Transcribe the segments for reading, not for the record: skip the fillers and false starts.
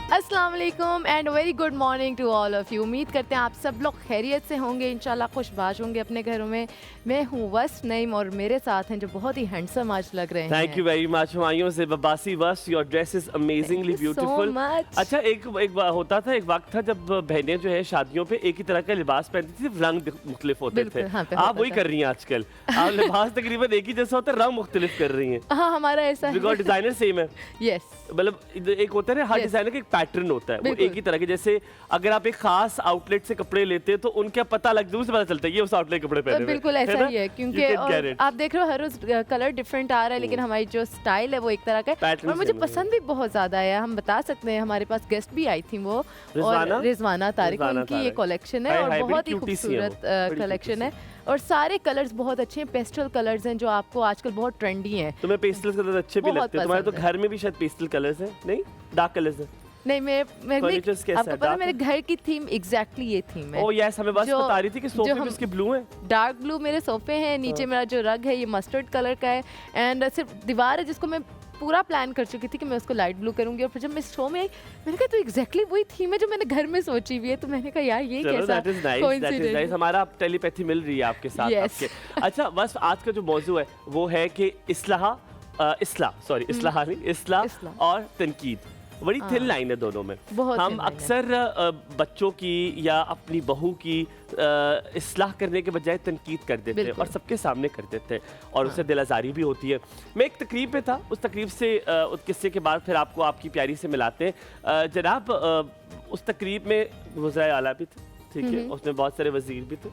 अस्सलाम वालेकुम and very good morning to all of you. उम्मीद करते हैं आप सब लोग खैरियत से होंगे, इंशाल्लाह खुशबाश होंगे अपने घरों में। मैं हूँ वस नईम और मेरे साथ हैं जो बहुत ही हैंडसम आज लग रहे हैं। Thank you very much Humayun से बबासी वस, your dress is amazingly beautiful. अच्छा एक होता था, एक वक्त था जब बहनें जो है शादियों पे एक ही तरह का लिबास पहनती थी, रंग मुख्तलिफ होते थे। हाँ, आप वही कर रही हैं आजकल, आप लिबास तकरीबन एक ही जैसा होता है, रंग मुख्तलिफ कर रही हैं। हाँ, हमारा ऐसा है। डिजाइनर सेम है। यस, मतलब एक होता है ना, हर डिजाइनर का एक पैटर्न होता है, वो एक ही तरह के। जैसे अगर आप एक खास आउटलेट से कपड़े लेते हैं तो उनका पता दूर से पता चलता है ये उस आउटलेट कपड़े पहने हुए। बिल्कुल ऐसा ही है, क्योंकि आप देख रहे हो हर रोज कलर डिफरेंट आ रहा है, लेकिन हमारी जो स्टाइल है वो एक तरह का है और मुझे पसंद भी बहुत ज्यादा है। हम बता सकते हैं, हमारे पास गेस्ट भी आई थी वो, और रिजवाना तारिक, उनकी ये कलेक्शन है और बहुत ही खूबसूरत कलेक्शन है और सारे कलर्स बहुत अच्छे हैं। पेस्टल कलर्स हैं जो आपको आजकल बहुत ट्रेंडी हैं। तुम्हें पेस्टल कलर्स अच्छे भी लगते हैं? तुम्हारे तो घर में भी शायद पेस्टल कलर्स हैं, नहीं डार्क कलर्स हैं? नहीं, आपको पता है मेरे घर की थीम एग्जैक्टली ये थीम है। ओह यस, हमें बस बता रही थी कि सोफे भी उसके ब्लू हैं। डार्क ब्लू मेरे सोफे हैं, नीचे मेरा जो रग है ये मस्टर्ड कलर का है एंड सिर्फ दीवार है जिसको मैं पूरा प्लान कर चुकी थी कि मैं उसको लाइट ब्लू करूंगी। और फिर जब मैं शो में आई मैंने कहा तो एग्जैक्टली वही थीम है जो मैंने घर में सोची हुई है। तो मैंने कहा यार ये कैसा कोइंसिडेंस। हमारा टेलीपैथी मिल रही है आपके साथ। yes. अच्छा बस आज का जो मौजू है वो है कि इस्लाह और तनकीद, बड़ी थिन लाइन है दोनों में। हम अक्सर बच्चों की या अपनी बहू की इस्लाह करने के बजाय तनकीद कर देते हैं और सबके सामने कर देते हैं और उससे दिल आज़ारी भी होती है। मैं एक तकरीब पे था, उस तकरीब से उस किस्से के बाद फिर आपको आपकी प्यारी से मिलाते हैं। जनाब उस तकरीब में वज़ीर आला भी थे, ठीक है, उसमें बहुत सारे वजीर भी थे।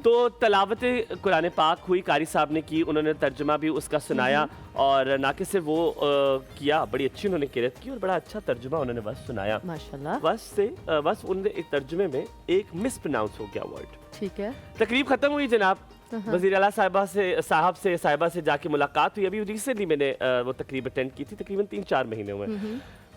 तो तलावत कुरान पाक हुई, कारी साहब ने की, उन्होंने तर्जुमा भी उसका सुनाया और ना कि सिर्फ वो किया, बड़ी अच्छी उन्होंने किरत की और बड़ा अच्छा तर्जुमा उन्होंने बस सुनाया माशाल्लाह। बस उनने एक तर्जुमे में एक मिस प्रोनाउंस हो गया वर्ड, ठीक है। तकरीब खत्म हुई जनाब, वज़ीर आला साहिबा से जाके मुलाकात हुई। अभी रिसेंटली मैंने वो तकरीब अटेंड की थी, तकरीबन 3-4 महीने हुए।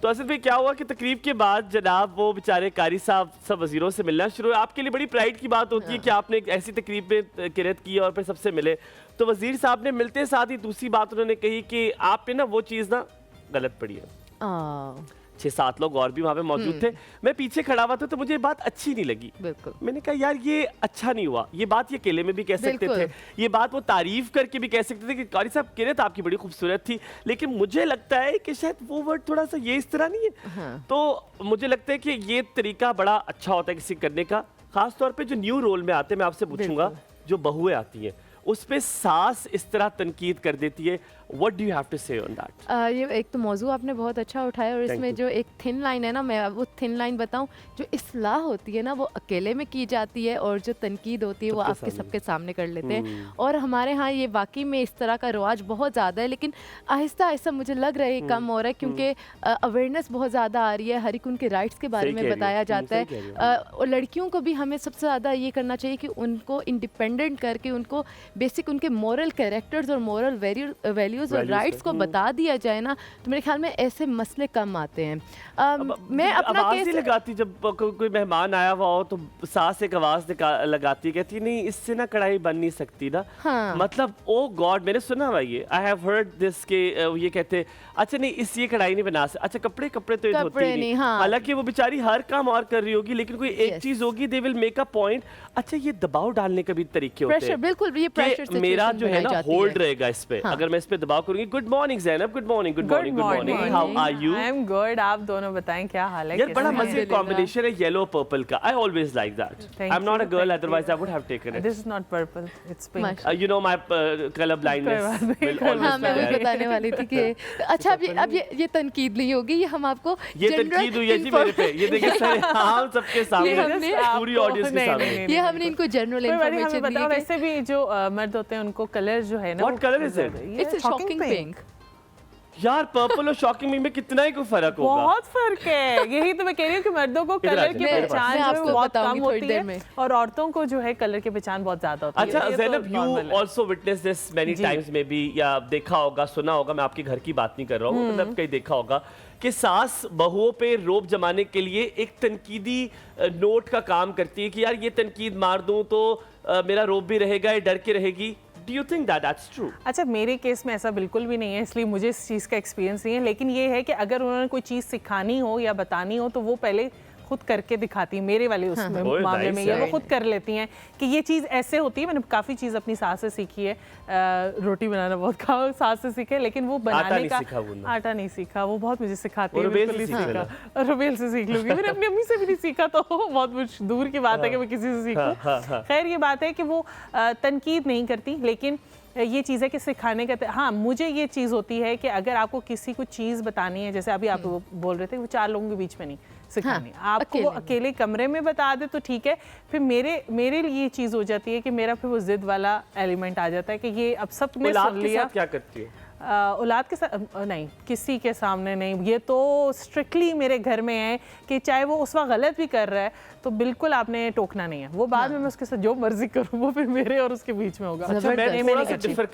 तो असल में क्या हुआ कि तकरीब के बाद जनाब वो बेचारे कारी साहब सब वजीरों से मिलना शुरू हुए। आपके लिए बड़ी प्राइड की बात होती है कि आपने एक ऐसी तकरीब में किरत की और फिर सबसे मिले। तो वजीर साहब ने मिलते साथ ही दूसरी बात उन्होंने कही कि आप पे ना वो चीज़ ना गलत पड़ी है। 6-7 लोग और भी वहाँ पे मौजूद थे, मैं पीछे खड़ा हुआ था, तो मुझे बात अच्छी नहीं लगी। बिल्कुल मैंने कहा यार ये अच्छा नहीं हुआ। ये बात ये अकेले में भी कह सकते थे, ये बात वो तारीफ करके भी कह सकते थे कि कारी साहब किरत आपकी बड़ी खूबसूरत थी, लेकिन मुझे लगता है कि शायद वो वर्ड थोड़ा सा ये इस तरह नहीं है। हाँ। तो मुझे लगता है कि ये तरीका बड़ा अच्छा होता है किसी करने का, खास तौर पर जो न्यू रोल में आते हैं। मैं आपसे पूछूंगा जो बहुएं आती हैं उस पे सास इस तरह तनकीद कर देती है, What do you have to say on that? ये एक तो मौजू आपने बहुत अच्छा उठाया और इसमें जो एक थिन लाइन है ना, मैं वो थिन लाइन बताऊं, जो इस्लाह होती है ना वो अकेले में की जाती है और जो तनकीद होती है वो आपके सबके सामने कर लेते हैं। और हमारे यहाँ ये वाकई में इस तरह का रवाज बहुत ज़्यादा है, लेकिन आहिस्ता आहिस्ता मुझे लग रहा है कम हो रहा है, क्योंकि अवेयरनेस बहुत ज़्यादा आ रही है, हर एक उनके राइट्स के बारे में बताया जाता है। और लड़कियों को भी हमें सबसे ज़्यादा ये करना चाहिए कि उनको इंडिपेंडेंट करके उनको बेसिक उनके मॉरल कैरेक्टर्स और मॉरल वैल्यूज और राइट्स को बता दिया जाए ना, तो मेरे ख्याल में ऐसे मसले कम आते हैं। मैं अपना आवाज नहीं लगाती जब कोई मेहमान आया हुआ हो, तो सास एक आवाज लगाती, कहती नहीं इससे ना कढ़ाई बन नहीं सकती ना। हाँ। मतलब ओ गॉड, मैंने सुना हुआ ये, आई हैव हर्ड दिस के ये कहते अच्छा नहीं इस ये कढ़ाई नहीं बना सकते। अच्छा कपड़े तो ये धोती नहीं। हालांकि वो बेचारी हर काम और कर रही होगी, लेकिन कोई एक चीज होगी, they will make a point. अच्छा ये दबाव डालने का भी तरीके होते हैं। बिल्कुल, ये प्रेशर मेरा जो है ना होल्ड रहेगा इस पे। अगर मैं इस पे दबाव करूंगी, good morning Zainab, good morning, how are you? I am good, आप दोनों बताएं क्या हाल है? यार बड़ा मजे कॉम्बिनेशन है येलो पर्पल का, I always like that. I am not a girl, otherwise I would have taken it. This is not purple, it's pink. You know my colour blindness will always. हां, मैं वही बताने वाली थी कि अच्छा अब ये तनकीद नहीं होगी, ये हम आपको ये तनकीद हुई है जी मेरे पे, ये देखिए हम सबके सामने, पूरी ऑडियंस के सामने ये हमने इनको जनरल इंफॉर्मेशन दी है। वैसे भी जो मर्द होते हैं उनको कलर जो है ना, what colour is it? It's shocking pink. यार पर्पल और शॉकिंग में कितना ही कोई फर्क होगा? बहुत फर्क है, यही तो मैं कह रही हूँ कि मर्दों को कलर की पहचान जो है बहुत कम होती है और औरतों को जो है कलर की पहचान बहुत ज्यादा होती है। अच्छा Zainab, you also witness this many times में भी, या देखा होगा, सुना होगा, मैं आपके घर की बात नहीं कर रहा हूँ, मतलब कहीं देखा होगा कि सास बहुओं पे रोब जमाने के लिए एक तनकीदी नोट का काम करती है कि यार ये तनकीद मार दूं तो मेरा रोब भी रहेगा, ये डर के रहेगी। Do you think that that's true? अच्छा, मेरे केस में ऐसा बिल्कुल भी नहीं है, इसलिए मुझे इस चीज़ का एक्सपीरियंस नहीं है, लेकिन ये है कि अगर उन्होंने कोई चीज़ सिखानी हो या बतानी हो तो वो पहले खुद करके दिखाती है, मेरे वाले उसमें मामले में ये वो खुद कर लेती हैं कि ये चीज़ ऐसे होती है। मैंने काफ़ी चीज़ अपनी सास से सीखी है, रोटी बनाना बहुत सास से सीखे, लेकिन वो बनाने का आटा नहीं सीखा, वो बहुत मुझे सिखाती है। रुबेल से सीख लूंगी, मैंने अपनी अम्मी से भी नहीं सीखा, तो बहुत दूर की बात है कि मैं किसी से सीखूं। खैर ये बात है कि वो तनकीद नहीं करती, लेकिन ये चीज़ है कि सिखाने का हाँ, मुझे ये चीज़ होती है कि अगर आपको किसी को चीज़ बतानी है, जैसे अभी आप बोल रहे थे वो 4 लोगों के बीच में नहीं सिखानी, आपको वो अकेले कमरे में बता दे तो ठीक है। फिर मेरे लिए ये चीज़ हो जाती है कि मेरा फिर वो जिद वाला एलिमेंट आ जाता है कि ये अब सबने सुन लिया। क्या करती है? औलाद के साथ नहीं, किसी के सामने नहीं। ये तो स्ट्रिक्टली मेरे घर में है कि चाहे वो उस वक्त गलत भी कर रहा है तो बिल्कुल आपने टोकना नहीं है। वो बाद में मैं उसके साथ जो मर्जी करूँ वो फिर मेरे और उसके बीच में होगा। अच्छा, मैं थोड़ा सा डिफर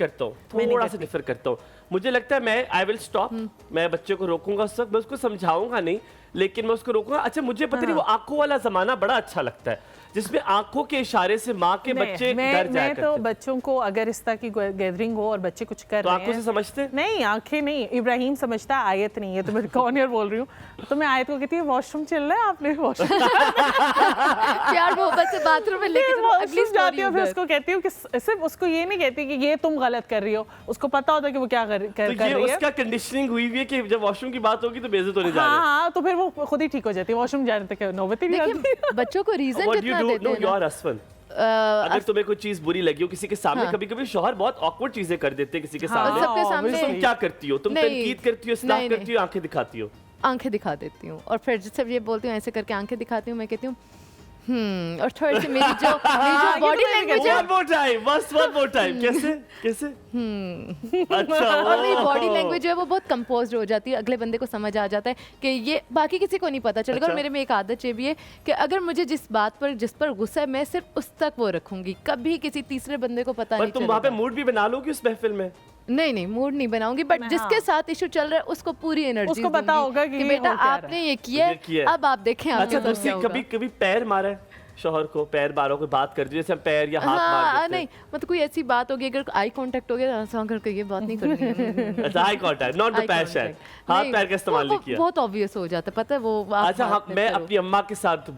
करता हूँ, मुझे लगता है मैं आई विल स्टॉप, मैं बच्चे को रोकूंगा उस वक्त, मैं उसको समझाऊंगा नहीं, लेकिन मैं उसको रोकूंगा। अच्छा, मुझे पता नहीं वो आंखों वाला जमाना बड़ा अच्छा लगता है जिसमें आंखों के इशारे से माँ के बच्चे डर जाया करते हैं। मैं तो बच्चों को अगर इस तरह की गैदरिंग हो और बच्चे कुछ कर रहे हैं, आंखों से समझते नहीं, आंखें नहीं। इब्राहिम समझता, आयत नहीं है। तो मैं कौन ईयर बोल रही हूँ, तो मैं आयत को कहती हूँ वॉशरूम चल रहा है, आपने वॉशरूम प्यार मोहब्बत से बाथरूम में लेके वॉशरूम जाती हूँ, फिर उसको कहती हूँ कि सिर्फ उसको ये नहीं कहती कि ये तुम गलत कर रही हो, उसको पता होता है कि वो क्या कर रही है। उसका कंडीशनिंग हुई है कि जब वॉशरूम की बात होगी तो बेइज्जत होने जा रही है। हाँ, तो फिर वो खुद ही ठीक हो जाती है, वॉशरूम जाने तक नौबत ही नहीं आती। बच्चों को रीजन जितना देते हैं ना, अगर तुम्हें कोई चीज बुरी लगी हो किसी के सामने, कभी कभी शौहर बहुत ऑकवर्ड चीजें कर देते हैं किसी के सामने, सबके सामने तुम क्या करती हो? तुम तनकीद करती हो, इस्लाह करती हो, आंखें दिखाती हो? आंखें दिखा देती हूँ, और फिर जब ये बोलती हूँ ऐसे करके आंखें दिखाती हूँ, मैं कहती हूँ और थोड़ी सी मेरी जो बॉडी लैंग्वेज है, one more time, कैसे अच्छा, और मेरी बॉडी लैंग्वेज जो है वो बहुत कंपोज्ड हो जाती है, अगले बंदे को समझ आ जाता है कि ये बाकी किसी को नहीं पता चलेगा। और मेरे में एक आदत ये भी है कि अगर मुझे जिस पर गुस्सा है, मैं सिर्फ उस तक वो रखूंगी, कभी किसी तीसरे बंदे को पता नहीं चलेगा। तुम वहाँ पे मूड भी बना लोगी उस महफिल में? नहीं, मूड नहीं बनाऊंगी, बट जिसके साथ इशू चल रहा है उसको पूरी एनर्जी उसको पता होगा कि बेटा आपने ये किया है, अब आप देखें। अच्छा, दूसरी कभी पैर मारा है शौहर को, पैर मारो, कोई बात कर दी जैसे पैर या हाथ मार देते हैं? नहीं, मतलब कोई ऐसी बात होगी, अगर आई कांटेक्ट हो गया तो करके ये बात नहीं करनी है। अच्छा, eye contact, not the passion, हाथ पैर का इस्तेमाल नहीं किया। बहुत ऑब्वियस हो जाता है, पता है वो। अच्छा, मैं अपनी अम्मा के साथ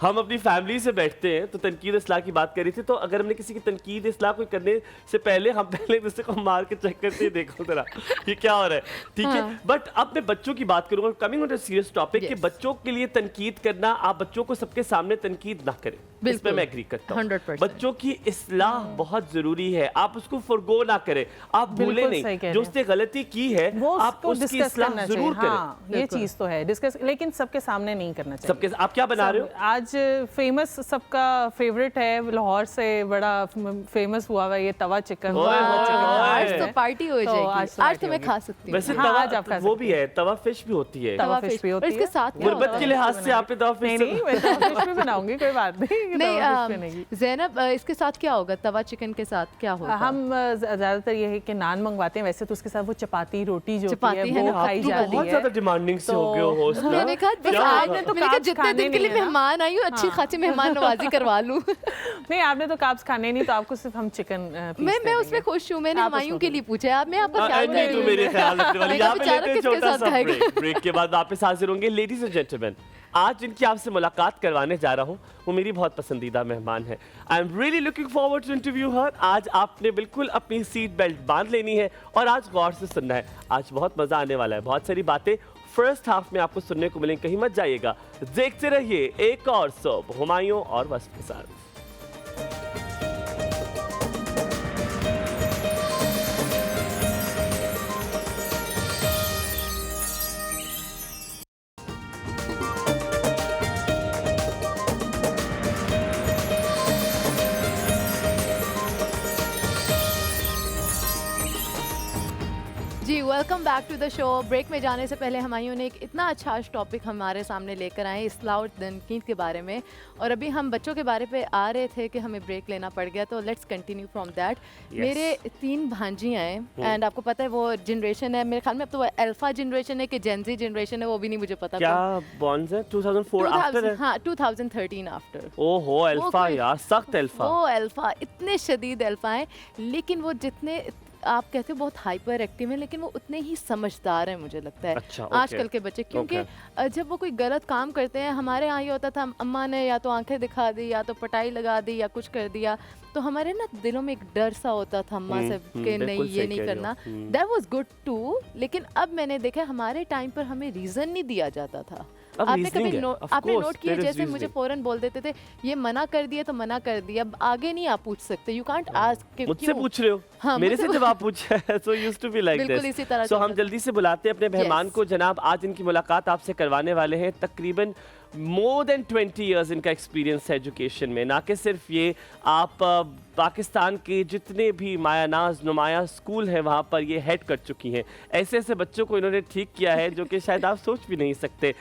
हम अपनी फैमिली से बैठते हैं तो तनकीद इस्लाह की बात करी थी, तो अगर हमने किसी की तनकीद इस्लाह कोई करने से पहले हम पहले दूसरे को मार के चेक करते हैं, देखो जरा ये क्या हो रहा है, ठीक है। बट अब मैं बच्चों की बात करूंगा, coming on a serious topic, कि बच्चों के लिए तनकीद करना, आप बच्चों को सबके सामने तनकीद ना करें, इस पे मैं एग्री करता हूं। 100%। बच्चों की इस्लाह बहुत जरूरी है, आप उसको फॉरगो ना करें, आप भूले नहीं जो उसने गलती की है, आप उसकी इस्लाह जरूर करें। ये चीज तो है डिस्कस, लेकिन सबके सामने नहीं करना चाहिए। सबके आप क्या बना रहे हो आज? फेमस सबका फेवरेट है, लाहौर से बड़ा फेमस हुआ है ये तवा चिकन। आज तो पार्टी हो जाएगी, आज तो मैं खा सकती हूँ। वैसे तवा वो भी है, तवा फिश भी होती है, तवा फिश भी होती है। इसके साथ गुर्बत के लिहाज से आपने तवा फिश नहीं बनाऊंगी, कोई बात नहीं। ज़ैनब, इसके साथ क्या होगा? तवा चिकन के साथ क्या होगा? हम ज्यादातर ये है कि नान मंगवाते हैं, वैसे तो उसके साथ वो चपाती रोटी जो होती है वो खाई जाती है। बहुत ज्यादा डिमांडिंग से हो गए हो होस्ट। मैंने कहा जितने दिन के लिए मेहमान आई हूँ, अच्छी खासी मेहमान नवाजी करवा लूं। नहीं, आपने तो काब्स खाने नहीं, तो आपको सिर्फ हम चिकन मैं उसमें खुश हूँ। मैंने हमायूं के लिए पूछा है, मैं आपका ख्याल नहीं, तू मेरे ख्याल रखने वाली। यहाँ पे लेते हैं छोटा सा ब्रेक के बाद वापस हाजिर होंगे। लेडीज एंड जेंटलमैन, आज जिनकी आपसे मुलाकात करवाने जा रहा हूँ वो मेरी बहुत पसंदीदा मेहमान है। I am really looking forward to interview her. आज आपने बिल्कुल अपनी सीट बेल्ट बांध लेनी है और आज गौर से सुनना है। आज बहुत मजा आने वाला है, बहुत सारी बातें फर्स्ट हाफ में आपको सुनने को मिलेंगी, कहीं मत जाइएगा। देखते रहिए एक और सोप हुमायूं और वस्फ के साथ। Welcome back to the show. Break में जाने से पहले हुमायूं ने एक इतना अच्छा टॉपिक हमारे सामने लेकर आए इस्लाह और तनकीद के बारे में, और अभी हम बच्चों के बारे पे आ रहे थे कि हमें ब्रेक लेना पड़ गया, तो लेट्स कंटिन्यू फ्रॉम दैट। मेरे 3 भांजियाँ हैं एंड आपको पता है वो जनरेशन है, मेरे ख्याल में अब तो अल्फा जनरेशन है कि जेनजी जनरेशन है, वो भी नहीं मुझे पता। क्या बॉन्ड्स है 2004 आफ्टर? हाँ 2013 आफ्टर। ओहो अल्फा यार, सख्त अल्फा। वो अल्फा इतने शदीद अल्फा हैं, लेकिन वो जितने आप कहते हो बहुत हाइपर एक्टिव है, लेकिन वो उतने ही समझदार हैं मुझे लगता है। अच्छा, आजकल के बच्चे, क्योंकि जब वो कोई गलत काम करते हैं, हमारे यहाँ ये होता था अम्मा ने या तो आंखें दिखा दी या तो पटाई लगा दी या कुछ कर दिया, तो हमारे ना दिलों में एक डर सा होता था अम्मा से कि नहीं ये नहीं करना। दैट वाज गुड टू, लेकिन अब मैंने देखा हमारे टाइम पर हमें रीजन नहीं दिया जाता था। आपने कभी आपने नोट किया जैसे मुझे फौरन बोल देते थे ये मना कर दिया तो मना कर दिया, अब आगे नहीं आप पूछ सकते, यू कांट आस्क। मुझसे पूछ रहे हो? हाँ, मेरे से जब आप पूछे so used to be like this. इसी तरह सो हम जल्दी से बुलाते हैं अपने मेहमान को। जनाब आज इनकी मुलाकात आपसे करवाने वाले हैं। तकरीबन मोर देन 20 इयर्स इनका एक्सपीरियंस है एजुकेशन में। ना कि सिर्फ ये, आप पाकिस्तान के जितने भी मायानाज नुमाया स्कूल हैं वहाँ पर ये हेड कर चुकी हैं। ऐसे ऐसे बच्चों को इन्होंने ठीक किया है जो कि शायद आप सोच भी नहीं सकते।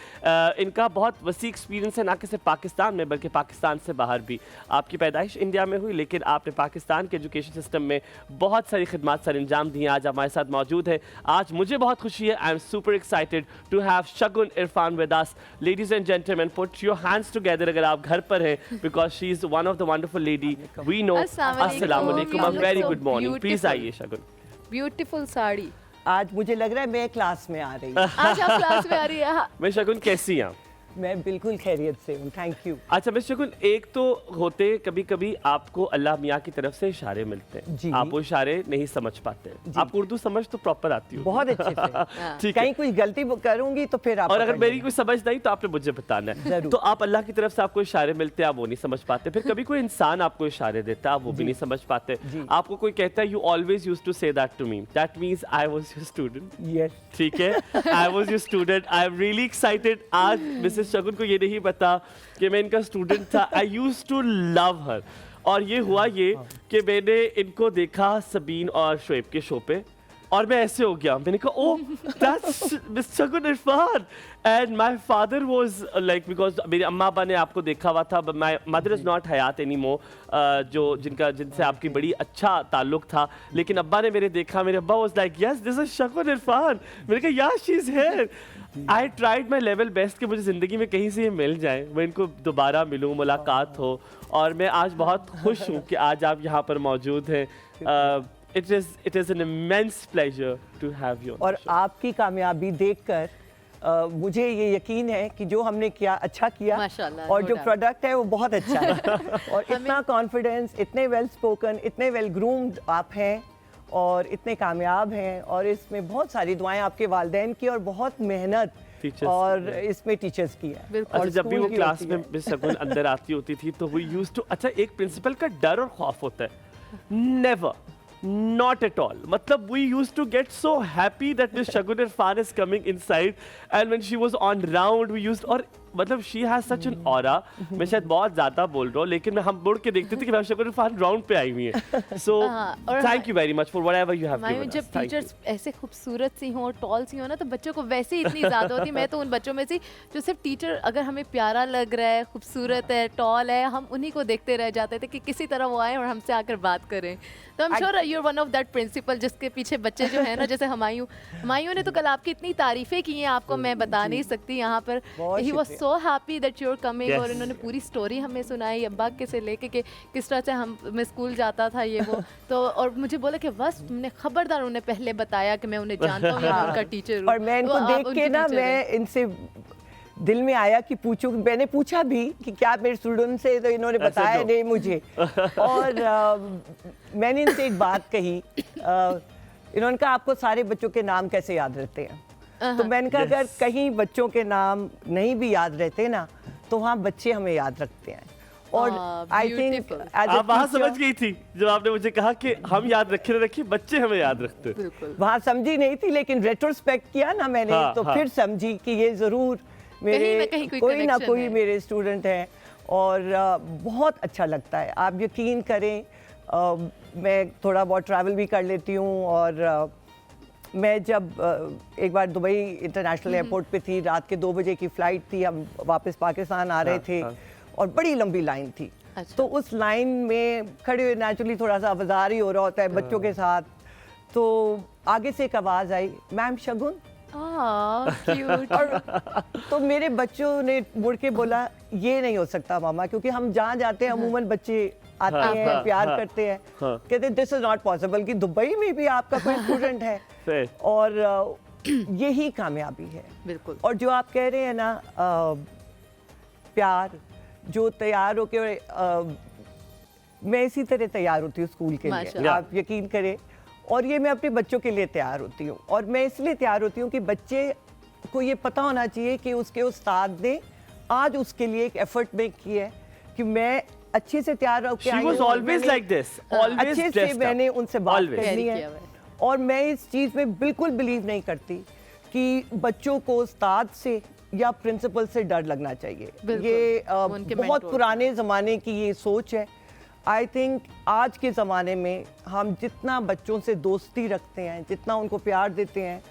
इनका बहुत वसी एक्सपीरियंस है, ना कि सिर्फ पाकिस्तान में बल्कि पाकिस्तान से बाहर भी। आपकी पैदाइश इंडिया में हुई, लेकिन आपने पाकिस्तान के एजुकेशन सिस्टम में बहुत सारी खिदमत सर अंजाम दी हैं। आज हमारे साथ मौजूद है। आज मुझे बहुत खुशी है, I am super excited to have Shagun Irfan with us. Ladies and gentleman, put your hands together अगर आप घर पर हैं, because she is one of the wonderful lady we know. अस्सलाम वालेकुम, a very good morning. Please आइए शगुन। ब्यूटीफुल साड़ी। आज मुझे लग रहा है मैं क्लास में आ रही हूँ। आज आप क्लास में आ रही है। मैं शगुन कैसी हैं? मैं बिल्कुल खैरियत से हूँ, थैंक यू। अच्छा मिस शगुन, एक तो होते कभी कभी आपको अल्लाह मियाँ की तरफ से इशारे मिलते हैं, जी। आप वो इशारे नहीं समझ पाते। आपको उर्दू समझ तो प्रॉपर आती हो? बहुत अच्छे से। ठीक कहीं है। कुछ गलती करूंगी तो फिर आप और अगर मेरी कोई समझ नहीं तो आपने मुझे बताना है। जरूर। तो आप अल्लाह की तरफ से आपको इशारे मिलते हैं, आप वो नहीं समझ पाते। फिर कभी कोई इंसान आपको इशारे देता है, आप वो भी नहीं समझ पाते। आपको कोई कहता है you always used to say that to me, that means I was your student. Yes, ठीक है, I was your student. I am really excited. आज मिसेस शगुन को ये नहीं पता कि मैं इनका स्टूडेंट था। I used to love her. और ये हुआ ये कि मैंने इनको देखा सबीन और शोएब के शो पे, और मैं ऐसे हो गया। मैंने कहा oh that's miss Shagun Irfan. And my father was like, because मेरी अम्मा अब्बा ने आपको देखा हुआ था, माय मदर इज नॉट हयात एनी मोर, जो जिनसे आपकी बड़ी अच्छा ताल्लुक था। लेकिन अब्बा ने मेरे देखा, मेरे अब्बा was like yes this is Shagun Irfan. मैंने कहा yeah she is here. I tried my level best कि मुझे ज़िंदगी में कहीं से ये मिल जाए, मैं इनको दोबारा मिलूँ, मुलाकात हो। और मैं आज बहुत खुश हूँ कि आज आप यहाँ पर मौजूद हैं। It is an immense pleasure to have you on और the show. आपकी कामयाबी देखकर मुझे ये यकीन है कि जो हमने किया अच्छा किया, माशाल्लाह, और no जो doubt. प्रोडक्ट है वो बहुत अच्छा है। और इतना कॉन्फिडेंस, इतने वेल स्पोकन, इतने वेल ग्रूम्ड आप हैं और इतने कामयाब हैं। और इसमें बहुत सारी दुआएं आपके वालिदैन की और बहुत मेहनत Teachers, और इसमें टीचर्स की है। बिल्कुल। अच्छा, जब भी वो स्कूल की क्लास होती में है। मिस शगुन अंदर आती होती थी तो वो यूज्ड टू, अच्छा एक प्रिंसिपल का डर और खौफ होता है, नेवर, not at all. मतलब we used to get so happy that Miss Shaguna Irfan is coming inside, and when she was on round we used, और मतलब she has such an aura. मैं शायद बहुत ज़्यादा बोल रहा हूँ, लेकिन हम मुड़ के देखते थे कि Miss Shaguna Irfan राउंड पे आई हुई हैं। So thank you very much for whatever you have given us. जब टीचर्स ऐसे खूबसूरत सी हों, टॉल सी हों ना, तो बच्चों को वैसे ही इतनी ज़्यादा होती है। मैं तो उन बच्चों में से जो सिर्फ टीचर अगर हमें प्यारा लग रहा है, खूबसूरत है, टॉल है, हम उन्हीं को देखते रह जाते थे कि किसी तरह वो आए और हमसे आकर बात करें। तो I am sure you are one of that principal जिसके पीछे बच्चे जो है ना, जैसे हुमायूं ने तो कल आपकी इतनी तारीफें की हैं, आपको मैं बता नहीं सकती यहाँ पर। He was so happy that you are coming. और इन्होंने पूरी स्टोरी हमें सुनाई अब्बा के से लेके कि किस तरह से मैं स्कूल जाता था ये वो। तो और मुझे बोला कि बस तुमने खबरदार उन्हें पहले बताया कि मैं उन्हें जानता हूँ, या उनका टीचर हूँ। और मैं इनको देख के ना, मैं इनसे दिल में आया कि पूछूं। मैंने पूछा भी कि क्या मेरे स्टूडेंट से, तो इन्होंने बताया नहीं मुझे। और मैंने इनसे एक बात कही, इन्होंने कहा आपको सारे बच्चों के नाम कैसे याद रहते हैं? तो मैंने कहा अगर कहीं बच्चों के नाम नहीं भी याद रहते ना, तो वहाँ बच्चे हमें याद रखते हैं। और आई थिंक आप वहाँ समझ गई थी जब आपने मुझे कहा कि हम याद रखे ना रखिए, बच्चे हमें याद रखते हैं। वहाँ समझी नहीं थी, लेकिन रेट्रोस्पेक्ट किया ना मैंने, हाँ, तो फिर समझी कि ये ज़रूर मेरे कोई ना कोई मेरे स्टूडेंट हैं। और बहुत अच्छा लगता है। आप यकीन करें, मैं थोड़ा बहुत ट्रैवल भी कर लेती हूँ और मैं जब एक बार दुबई इंटरनेशनल एयरपोर्ट पे थी, रात के 2 बजे की फ़्लाइट थी, हम वापस पाकिस्तान आ रहे थे और बड़ी लंबी लाइन थी। तो उस लाइन में खड़े हुए नेचुरली थोड़ा सा आवाज़ार ही हो रहा होता है बच्चों के साथ, तो आगे से एक आवाज़ आई, मैम शगुन। क्यूट। और तो मेरे बच्चों ने मुड़ के बोला, ये नहीं हो सकता मामा, क्योंकि हम जहाँ जाते हैं अमूमन बच्चे आते हैं, प्यार करते हैं, कहते दिस इज नॉट पॉसिबल कि दुबई में भी आपका कोई स्टूडेंट है। और यही कामयाबी है। बिल्कुल। और जो आप कह रहे हैं ना, प्यार, जो तैयार होके मैं इसी तरह तैयार होती हूँ स्कूल के लिए, आप यकीन करें। और ये मैं अपने बच्चों के लिए तैयार होती हूँ, और मैं इसलिए तैयार होती हूँ कि बच्चे को ये पता होना चाहिए कि उसके उस्ताद ने आज उसके लिए एक एफर्ट मेक किया है कि मैं अच्छे से तैयार होकर आई हूँ, अच्छे से मैंने उनसे बात करनी है। और मैं इस चीज़ में बिल्कुल बिलीव नहीं करती कि बच्चों को उस्ताद से या प्रिंसिपल से डर लगना चाहिए। ये बहुत पुराने ज़माने की ये सोच है। आई थिंक आज के ज़माने में हम जितना बच्चों से दोस्ती रखते हैं, जितना उनको प्यार देते हैं,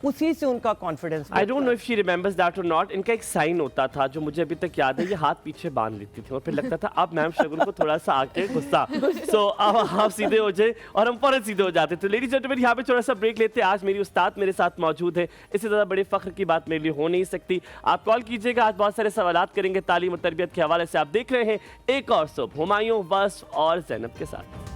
उसी से उनका confidence. I don't know if she remembers that और नॉट। इनका एक साइन होता था जो मुझे अभी तक याद है, ये हाथ पीछे बांध लेती थी और फिर लगता था अब मैम शगुन को थोड़ा सा आके गुस्सा, सो अब आप सीधे हो जाए और हम फौरन सीधे हो जाते थे। लेडीज एंड जेंटलमैन, यहाँ पे थोड़ा सा ब्रेक लेते हैं। आज मेरी उस्ताद मेरे साथ मौजूद है, इससे ज़्यादा बड़े फख्र की बात मेरे लिए हो नहीं सकती। आप कॉल कीजिएगा, आज बहुत सारे सवालात करेंगे तालीम और तरबियत के हवाले से। आप देख रहे हैं एक और सुबह हुमायूं, वस्फ और ज़ैनब के साथ।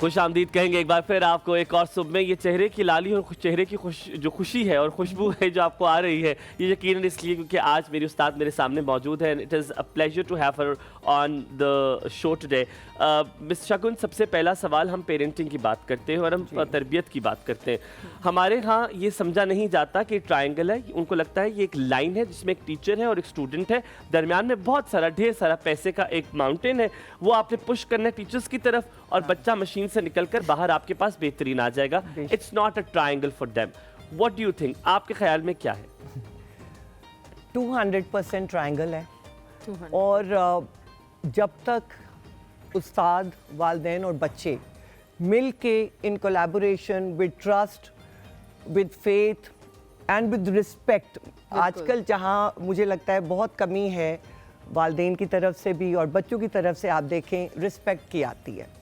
खुश आमदीद कहेंगे एक बार फिर आपको एक और सुबह में। ये चेहरे की लाली और चेहरे की जो खुशी है और खुशबू है जो आपको आ रही है, ये यकीनन इसलिए क्योंकि आज मेरी उस्ताद मेरे सामने मौजूद है। It is a pleasure to have her on the show today. Miss Shagun, सबसे पहला सवाल, हम पेरेंटिंग की बात करते हैं और हम तरबियत की बात करते हैं। हमारे यहाँ ये समझा नहीं जाता कि ट्रायंगल है, उनको लगता है ये एक लाइन है जिसमें एक टीचर है और एक स्टूडेंट है, दरमियान में बहुत सारा ढेर सारा पैसे का एक माउंटेन है, वो आपने पुश करना है टीचर्स की तरफ और बच्चा मशीन से निकलकर बाहर आपके पास बेहतरीन आ जाएगा। It's not a triangle for them. What do you think, आपके ख्याल में क्या है? 200% ट्रायंगल है। और जब तक उस्ताद, वालिदैन और बच्चे मिल के in collaboration with trust, with faith and with respect, आजकल जहाँ मुझे लगता है बहुत कमी है वालिदैन की तरफ से भी और बच्चों की तरफ से, आप देखें रिस्पेक्ट की आती है।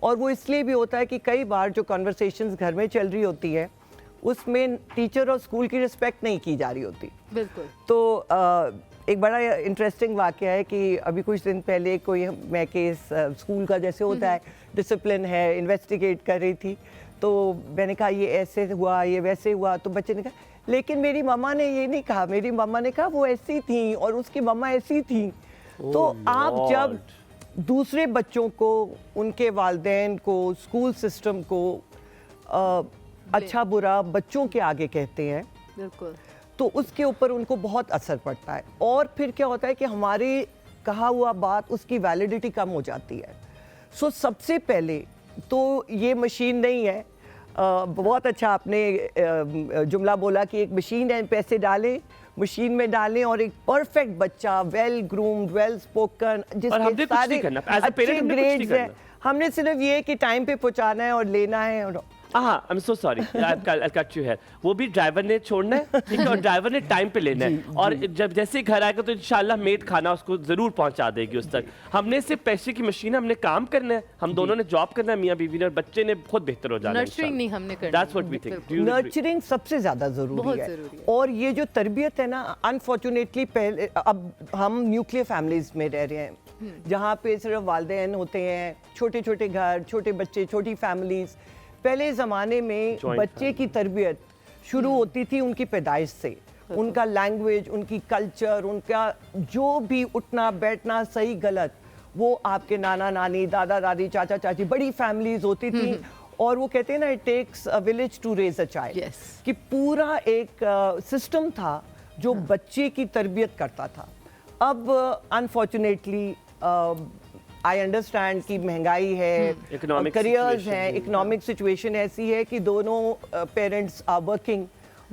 और वो इसलिए भी होता है कि कई बार जो कन्वर्सेशंस घर में चल रही होती है उसमें टीचर और स्कूल की रिस्पेक्ट नहीं की जा रही होती। बिल्कुल। तो एक बड़ा इंटरेस्टिंग वाक़या है कि अभी कुछ दिन पहले कोई मैं केस स्कूल का जैसे होता है, डिसिप्लिन है, इन्वेस्टिगेट कर रही थी, तो मैंने कहा ये ऐसे हुआ, ये वैसे हुआ, तो बच्चे ने कहा लेकिन मेरी मम्मा ने ये नहीं कहा, मेरी मम्मा ने कहा वो ऐसी थी और उसकी मम्मा ऐसी थी। तो आप जब दूसरे बच्चों को, उनके वालिदैन को, स्कूल सिस्टम को अच्छा बुरा बच्चों के आगे कहते हैं, बिल्कुल, तो उसके ऊपर उनको बहुत असर पड़ता है। और फिर क्या होता है कि हमारी कहा हुआ बात, उसकी वैलिडिटी कम हो जाती है। सो सबसे पहले तो ये मशीन नहीं है। बहुत अच्छा आपने जुमला बोला कि एक मशीन है, पैसे डालें, मशीन में डालें और एक परफेक्ट बच्चा, वेल ग्रूम्ड, वेल स्पोकन, जिसके सारे अच्छे ग्रेड्स हैं, हमने सिर्फ ये कि टाइम पे पहुंचाना है और लेना है। और I'm so sorry, I'll cut you here. वो भी ड्राइवर ने छोड़ना है, ठीक है, और ड्राइवर ने टाइम पे लेना है, और जब जैसे घर आएगा तो इंशाल्लाह मेड खाना उसको जरूर पहुंचा देगी उस तक। हमने सिर्फ पैसे की मशीन है, हमने काम करना है, हम दोनों ने जॉब करना है, मियां बीवी ने, और बच्चे ने खुद बेहतर हो जाना है। नर्चरिंग नहीं हमने करना। That's what we think. Nurturing सबसे ज्यादा जरूरी है। और ये जो तरबियत है ना, अनफॉर्चुनेटली पहले, अब हम न्यूक्लियर फैमिलीज में रह रहे हैं जहाँ पे सिर्फ वालिदैन होते हैं, छोटे छोटे घर, छोटे बच्चे, छोटी फैमिलीज। पहले ज़माने में बच्चे की तरबियत शुरू होती थी उनकी पैदाइश से, उनका लैंग्वेज, उनकी कल्चर, उनका जो भी उठना बैठना सही गलत, वो आपके नाना नानी, दादा दादी, चाचा चाची, बड़ी फैमिलीज होती थी। और वो कहते हैं ना, it takes a village to raise a child, कि पूरा एक सिस्टम था जो बच्चे की तरबियत करता था। अब अनफॉर्चुनेटली आई अंडरस्टैंड कि महंगाई है, करियर्स हैं, इकोनॉमिक सिचुएशन ऐसी है कि दोनों पेरेंट्स आर वर्किंग,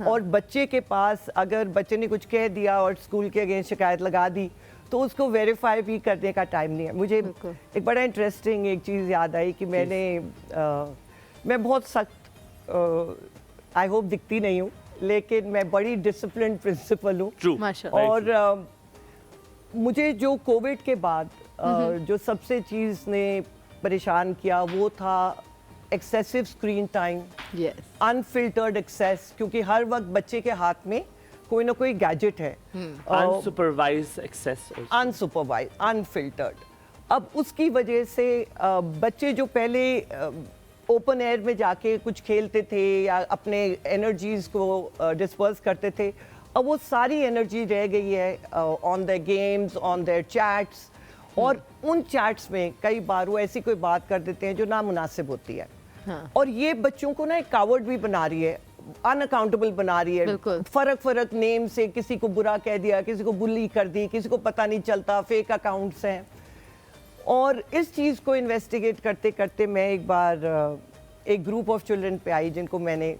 और बच्चे के पास अगर बच्चे ने कुछ कह दिया और स्कूल के अगेंस्ट शिकायत लगा दी तो उसको वेरीफाई भी करने का टाइम नहीं है। मुझे एक बड़ा इंटरेस्टिंग एक चीज़ याद आई कि मैं बहुत सख्त, आई होप दिखती नहीं हूँ, लेकिन मैं बड़ी डिसिप्लिन प्रिंसिपल हूँ। और मुझे जो कोविड के बाद जो सबसे चीज़ ने परेशान किया वो था excessive screen time, unfiltered access, क्योंकि हर वक्त बच्चे के हाथ में कोई ना कोई गैजेट है, अनसुपरवाइज्ड एक्सेस, अनसुपरवाइज्ड, अनफिल्टर्ड। अब उसकी वजह से बच्चे जो पहले ओपन एयर में जाके कुछ खेलते थे या अपने एनर्जीज को डिस्पर्स करते थे, अब वो सारी एनर्जी रह गई है on the games, on their chats, और उन चैट्स में कई बार वो ऐसी कोई बात कर देते हैं जो नामुनासिब होती है। और ये बच्चों को ना एक कावर्ड भी बना रही है, अनअकाउंटेबल बना रही है। फर्क नेम से किसी को बुरा कह दिया, किसी को बुली कर दी, किसी को पता नहीं चलता, फेक अकाउंट्स हैं। और इस चीज़ को इन्वेस्टिगेट करते करते मैं एक बार एक ग्रुप ऑफ चिल्ड्रन पे आई जिनको मैंने,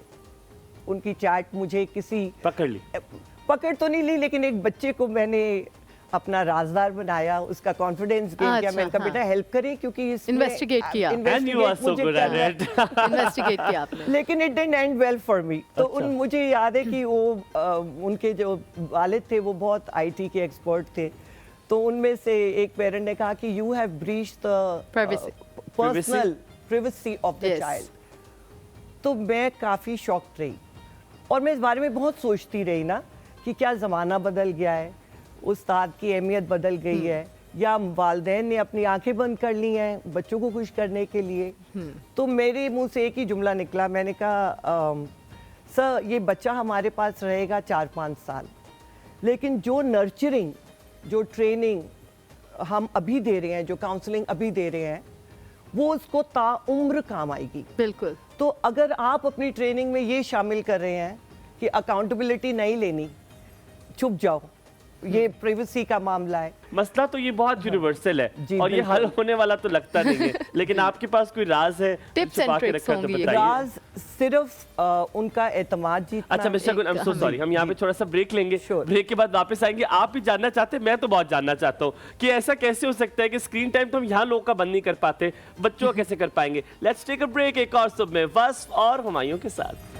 उनकी चैट मुझे किसी पकड़ तो नहीं ली, लेकिन एक बच्चे को मैंने अपना राजदार बनाया, उसका कॉन्फिडेंस गेन किया। मैंने कहा बेटा हेल्प करें, क्योंकि इन्वेस्टिगेट किया, इन्वेस्टिगेट किया आपने। लेकिन it didn't and well for me. तो मुझे याद है कि वो उनके जो वालिद थे वो बहुत आईटी के एक्सपर्ट थे, तो उनमें से एक पेरेंट ने कहा कि you have breached the personal privacy of the child. तो मैं काफ़ी शॉक्ड रही, और मैं इस बारे में बहुत सोचती रही ना कि क्या ज़माना बदल गया है, उस्ताद की अहमियत बदल गई है, या वालिदैन ने अपनी आंखें बंद कर ली हैं बच्चों को खुश करने के लिए। तो मेरे मुंह से एक ही जुमला निकला, मैंने कहा सर ये बच्चा हमारे पास रहेगा 4-5 साल, लेकिन जो नर्चरिंग, जो ट्रेनिंग हम अभी दे रहे हैं, जो काउंसलिंग अभी दे रहे हैं, वो उसको ताउम्र काम आएगी। बिल्कुल। तो अगर आप अपनी ट्रेनिंग में ये शामिल कर रहे हैं कि अकाउंटेबिलिटी नहीं लेनी, चुप जाओ, ये प्राइवेसी का मामला है, मसला तो ये बहुत यूनिवर्सल है और ये हल होने वाला तो लगता नहीं है। लेकिन आपके पास कोई राज है, टिप्स एंड ट्रिक्स होंगी? राज सिर्फ उनका एतमाद जीतना। अच्छा मिस्टर गुल, आई एम सो सॉरी, हम यहाँ पे थोड़ा सा ब्रेक लेंगे, ब्रेक के बाद वापस आएंगे। आप भी जानना चाहते हैं, मैं तो बहुत जानना चाहता हूँ कि ऐसा कैसे हो सकता है कि स्क्रीन टाइम तो हम यहाँ लोगों का बंद नहीं कर पाते, बच्चों का कैसे कर पाएंगे। लेट्स टेक अ ब्रेक, एक और सुबह में वस्फ और हुमायूं के साथ।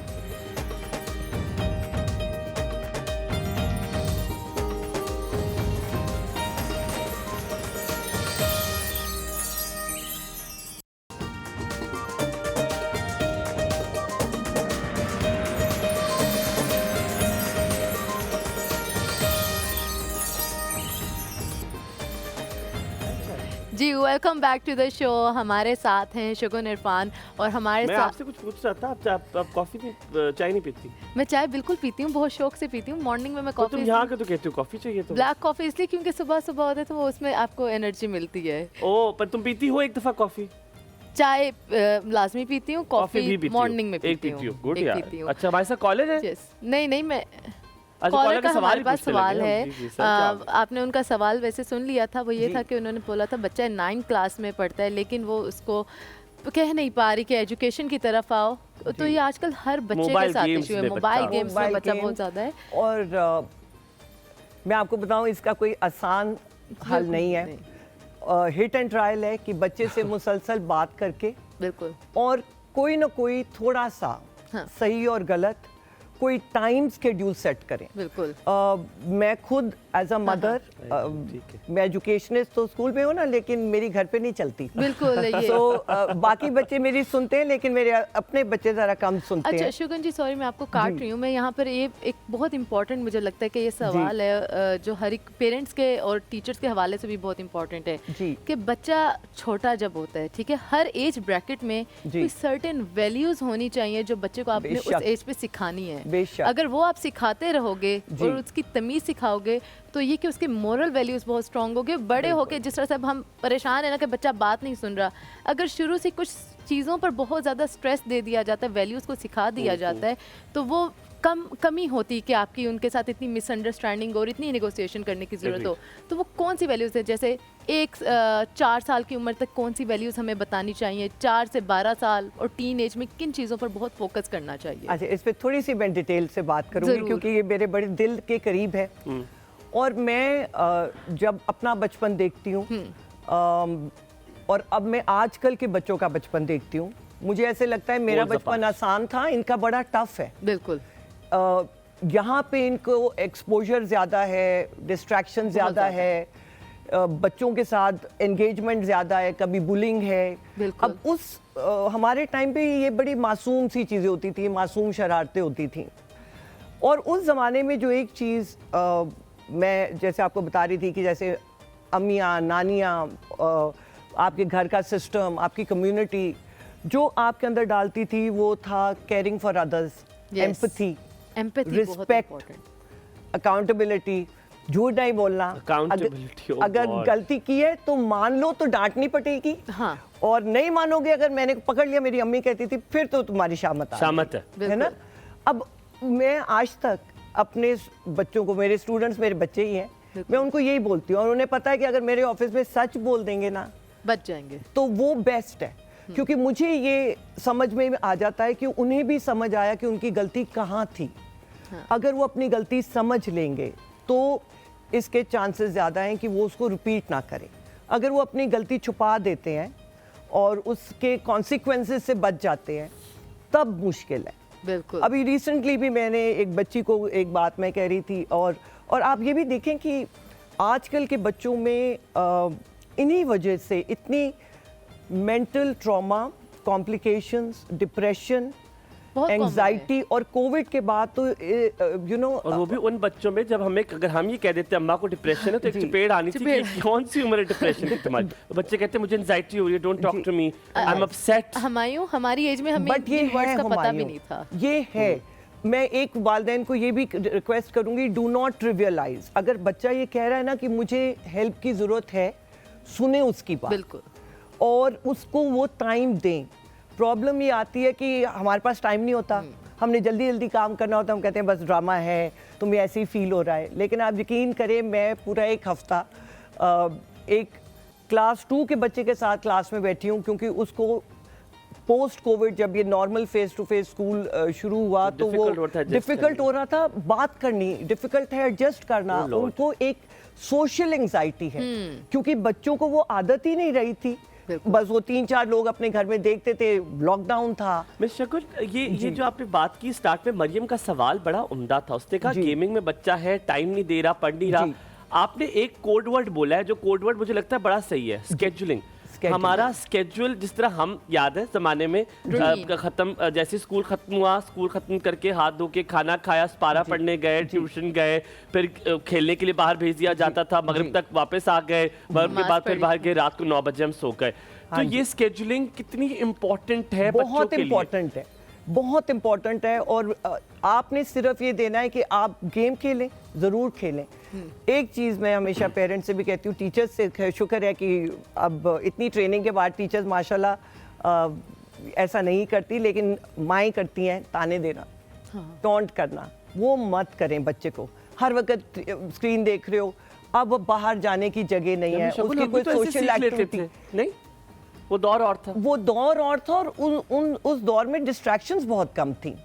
जी welcome back to the show. हमारे साथ हैं शगुन इरफान और हमारे मैं साथ। आपसे कुछ पूछ रहा था, आप कॉफी नहीं, चाय नहीं पीती? मैं चाय बिल्कुल पीती हूँ, बहुत शौक से पीती हूँ। मॉर्निंग में मैं कॉफी, तुम यहाँ के तो कहती हो कॉफी चाहिए, तो ब्लैक कॉफी इसलिए क्योंकि सुबह सुबह होता है तो वो उसमें आपको एनर्जी मिलती है। ओ, पर तुम पीती हो एक दफा कॉफी? चाय लाजमी पीती हूँ, कॉफी भी मॉर्निंग में पीती हूँ। गुड यार। अच्छा हमारे साथ कॉलेज है? नहीं मैं कॉलर का हमारे पास सवाल है। आपने उनका सवाल वैसे सुन लिया था, वो ये था कि उन्होंने बोला था बच्चा 9th क्लास में पढ़ता है लेकिन वो उसको कह नहीं पा रही कि एजुकेशन की तरफ आओ। तो ये आजकल हर बच्चे के साथ इशू है, मोबाइल गेम्स में बच्चा बहुत ज़्यादा है। और मैं आपको बताऊं इसका कोई आसान हल नहीं है, हिट एंड ट्रायल है कि बच्चे से मुसलसल बात करके, बिल्कुल, और कोई ना कोई थोड़ा सा सही और गलत कोई टाइम शेड्यूल सेट करें। बिल्कुल। मैं खुद एज अ मदर, मैं एजुकेशनिस्ट तो स्कूल में हूँ ना, लेकिन मेरी घर पे नहीं चलती। बिल्कुल। बाकी बच्चे मेरी सुनते हैं लेकिन मेरे अपने बच्चे ज़रा कम सुनते हैं। अच्छा शुगन जी, सॉरी मैं आपको काट रही हूँ। मैं यहाँ पर ये एक बहुत इंपॉर्टेंट मुझे लगता है कि ये सवाल है जो हर एक पेरेंट्स के और टीचर्स के हवाले से भी बहुत इंपॉर्टेंट है कि बच्चा छोटा जब होता है, ठीक है, हर एज ब्रैकेट में कोई सर्टेन वैल्यूज होनी चाहिए जो बच्चे को आपने उस एज पे सिखानी है। बेशक। अगर वो आप सिखाते रहोगे और उसकी तमीज़ सिखाओगे तो ये कि उसके मोरल वैल्यूज़ बहुत स्ट्रांग होंगे। बड़े होके जिस तरह से अब हम परेशान है ना कि बच्चा बात नहीं सुन रहा, अगर शुरू से कुछ चीज़ों पर बहुत ज़्यादा स्ट्रेस दे दिया जाता है, वैल्यूज़ को सिखा दिया जाता है, तो वो कमी होती कि आपकी उनके साथ इतनी मिसअंडरस्टैंडिंग और इतनी नेगोशिएशन करने की ज़रूरत हो। तो वो कौन सी वैल्यूज़ है, जैसे 4 साल की उम्र तक कौन सी वैल्यूज़ हमें बतानी चाहिए, 4 से 12 साल और टीन एज में किन चीज़ों पर बहुत फोकस करना चाहिए? अच्छा, इस पर थोड़ी सी मैं डिटेल से बात करूँगी क्योंकि ये मेरे बड़े दिल के करीब है। और मैं जब अपना बचपन देखती हूँ और अब मैं आजकल के बच्चों का बचपन देखती हूँ, मुझे ऐसे लगता है मेरा बचपन आसान था, इनका बड़ा टफ है। बिल्कुल। यहाँ पे इनको एक्सपोजर ज़्यादा है, डिस्ट्रैक्शन ज़्यादा है, बच्चों के साथ एंगेजमेंट ज़्यादा है, कभी बुलिंग है। अब उस हमारे टाइम पे ये बड़ी मासूम सी चीज़ें होती थी, मासूम शरारतें होती थी। और उस ज़माने में जो एक चीज़ मैं जैसे आपको बता रही थी कि जैसे अम्मियाँ, नानियाँ, आपके घर का सिस्टम, आपकी कम्युनिटी जो आपके अंदर डालती थी वो था caring for others, empathy, respect, accountability, झूठ नहीं बोलना, अगर गलती की है तो मान लो तो डांटनी पड़ेगी। हाँ। और नहीं मानोगे, अगर मैंने पकड़ लिया, मेरी अम्मी कहती थी, फिर तो तुम्हारी शामत है ना। अब मैं आज तक अपने बच्चों को, मेरे स्टूडेंट्स मेरे बच्चे ही हैं, मैं उनको यही बोलती हूँ और उन्हें पता है कि अगर मेरे ऑफिस में सच बोल देंगे ना, बच जाएंगे, तो वो बेस्ट है। क्योंकि मुझे ये समझ में आ जाता है कि उन्हें भी समझ आया कि उनकी गलती कहाँ थी। हाँ। अगर वो अपनी गलती समझ लेंगे तो इसके चांसेस ज़्यादा हैं कि वो उसको रिपीट ना करें। अगर वो अपनी गलती छुपा देते हैं और उसके कॉन्सिक्वेंसेस से बच जाते हैं, तब मुश्किल है। बिल्कुल। अभी रिसेंटली भी मैंने एक बच्ची को एक बात मैं कह रही थी और आप ये भी देखें कि आजकल के बच्चों में इन्हीं वजह से इतनी mental trauma, complications, depression, anxiety, और कोविड के बाद तो यू नो, और वो भी उन बच्चों में जब हमें, अगर हम ये कह देते अम्मा को डिप्रेशन है तो एक चपेट आनी चाहिए कि कौन सी उम्र है डिप्रेशन की तुम्हारी। बच्चे कहते हैं मुझे एंजाइटी हो रही है, don't talk to me, I am upset. हमारी एज में हमें इन वर्ड्स का पता भी नहीं था। ये है, मैं एक वालिदैन को ये भी रिक्वेस्ट करूंगी, डू नॉट ट्रिवियलाइज। अगर बच्चा ये कह रहा है ना कि मुझे हेल्प की जरूरत है, सुने उसकी बात। बिल्कुल। और उसको वो टाइम दें। प्रॉब्लम ये आती है कि हमारे पास टाइम नहीं होता, हमने जल्दी जल्दी काम करना होता है, हम कहते हैं बस ड्रामा है, तुम्हें ऐसे ही फील हो रहा है। लेकिन आप यकीन करें, मैं पूरा एक हफ्ता एक क्लास 2 के बच्चे के साथ क्लास में बैठी हूँ, क्योंकि उसको पोस्ट कोविड जब ये normal face to face school शुरू हुआ तो वो डिफिकल्ट हो रहा था, बात करनी डिफिकल्ट है, एडजस्ट करना। उनको एक सोशल एंजाइटी है, क्योंकि बच्चों को वो आदत ही नहीं रही थी। बस वो 3-4 लोग अपने घर में देखते थे, लॉकडाउन था। मिस शकुन, ये जो आपने बात की स्टार्ट में, मरियम का सवाल बड़ा उम्दा था। उसने कहा गेमिंग में बच्चा है, टाइम नहीं दे रहा, पढ़ नहीं रहा। आपने एक कोड वर्ड बोला है, जो कोड वर्ड मुझे लगता है बड़ा सही है, स्केड्यूलिंग। हमारा स्केड्यूल, जिस तरह हम याद है जमाने में खत्म, जैसे स्कूल खत्म हुआ, स्कूल खत्म करके हाथ धो के खाना खाया, स्पारा पढ़ने गए, ट्यूशन गए, फिर खेलने के लिए बाहर भेज दिया जाता था, मगरिब तक वापस आ गए, मगरिब के बाद फिर बाहर गए, रात को 9 बजे हम सो गए। तो ये स्केड्यूलिंग कितनी इम्पोर्टेंट है बच्चों के लिए? इम्पोर्टेंट है, बहुत इम्पोर्टेंट है। और आपने सिर्फ ये देना है कि आप गेम खेलें, ज़रूर खेलें। एक चीज़ मैं हमेशा पेरेंट्स से भी कहती हूँ, टीचर्स से शुक्र है कि अब इतनी ट्रेनिंग के बाद टीचर्स माशाल्लाह ऐसा नहीं करती, लेकिन माएँ करती हैं ताने देना, टॉन्ट करना। वो मत करें बच्चे को। हर वक्त स्क्रीन देख रहे हो, अब बाहर जाने की जगह नहीं है, उसकी कोई सोशल एक्टिविटी नहीं। वो दौर और था, और उस दौर में डिस्ट्रैक्शंस बहुत कम थी।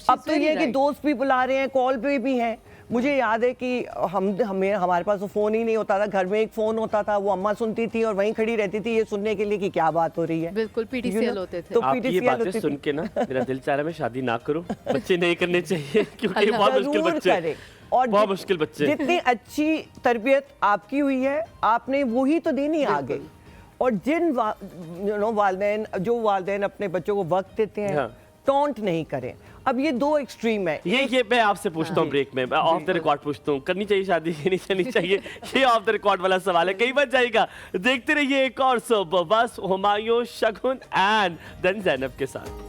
अब तो ये है कि दोस्त भी बुला रहे हैं, कॉल पे भी हैं। मुझे याद है कि हमारे पास तो फ़ोन ही नहीं होता था, घर में एक फ़ोन होता था, वो अम्मा सुनती थी और वहीं खड़ी रहती थी ये सुनने के लिए कि क्या बात हो रही है। बिल्कुल, पीटीसीएल होते थे। तो आप ये बातें सुन के ना मेरा दिल चाह रहा है मैं शादी ना करूं, बच्चे नहीं करने चाहिए, क्योंकि बहुत मुश्किल बच्चे, और बहुत मुश्किल बच्चे। जितनी अच्छी तरबियत आपकी हुई है, आपने वही तो देनी आगे। और जिन वालिदैन अपने बच्चों को वक्त देते हैं, टॉन्ट नहीं करें। अब ये 2 एक्सट्रीम है। ये मैं आपसे पूछता हूँ ब्रेक में, ऑफ द रिकॉर्ड पूछता हूँ, करनी चाहिए शादी नहीं करनी चाहिए? ये ऑफ द रिकॉर्ड वाला सवाल है, कहीं बच जाएगा। देखते रहिए एक और सुबह बस हुमायूं, शगुन एंड देन ज़ैनब के साथ।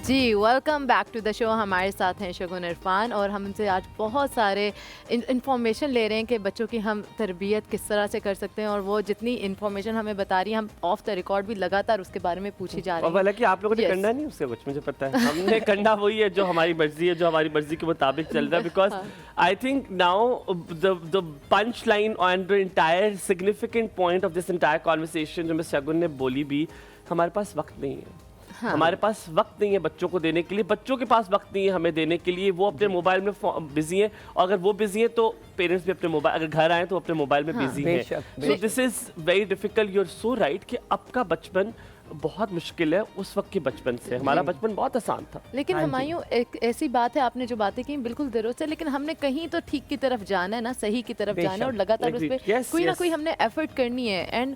जी, welcome back to the show. हमारे साथ हैं शगुन इरफान और हम उनसे आज बहुत सारे इंफॉर्मेशन ले रहे हैं कि बच्चों की हम तरबियत किस तरह से कर सकते हैं, और वो जितनी इंफॉर्मेशन हमें बता रही है हम ऑफ द रिकॉर्ड भी लगातार उसके बारे में पूछी जा रही है। और हालांकि आप लोगों ने करना नहीं उससे कुछ, मुझे पता है। हमने करना वही है जो हमारी मर्जी है, जो हमारी मर्जी के मुताबिक चल रहा है। Because I think now the punch line and the entire significant point of this entire conversation जो मिस शगुन ने बोली भी, हमारे पास वक्त नहीं है। हाँ। हमारे पास वक्त नहीं है बच्चों को देने के लिए, बच्चों के पास वक्त नहीं है हमें देने के लिए। वो अपने मोबाइल में बिजी हैं, और अगर वो बिजी हैं तो पेरेंट्स भी अपने मोबाइल, अगर घर आए तो अपने मोबाइल में बिजी हैं। So this is very difficult. You are so right कि आपका बचपन बहुत मुश्किल है उस वक्त के बचपन से। हमारा बचपन बहुत आसान था। लेकिन हमायूं एक ऐसी बात है, आपने जो बातें की बिल्कुल दुरुस्त है, लेकिन हमने कहीं तो ठीक की तरफ जाना है ना, सही की तरफ जाना है, और लगातार उस पर कोई ना कोई हमने एफर्ट करनी है। And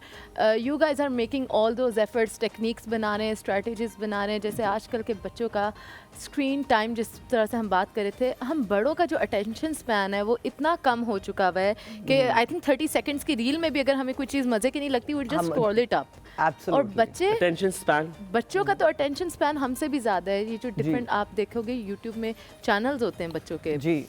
you guys are making all those efforts, techniques बना रहे हैं, स्ट्रेटजीज बना रहे हैं। जैसे आजकल के बच्चों का स्क्रीन टाइम, जिस तरह से हम बात कर रहे थे, हम बड़ों का जो अटेंशन स्पैन है वो इतना कम हो चुका हुआ है कि आई थिंक 30 सेकंड्स की रील में भी अगर हमें कोई चीज़ मजे की नहीं लगती, वो जस्ट स्क्रॉल इट अप। और बच्चे अटेंशन स्पैन, बच्चों का तो अटेंशन स्पैन हमसे भी ज़्यादा है। ये जो डिफरेंट आप देखोगे यूट्यूब में चैनल्स होते हैं बच्चों के जी,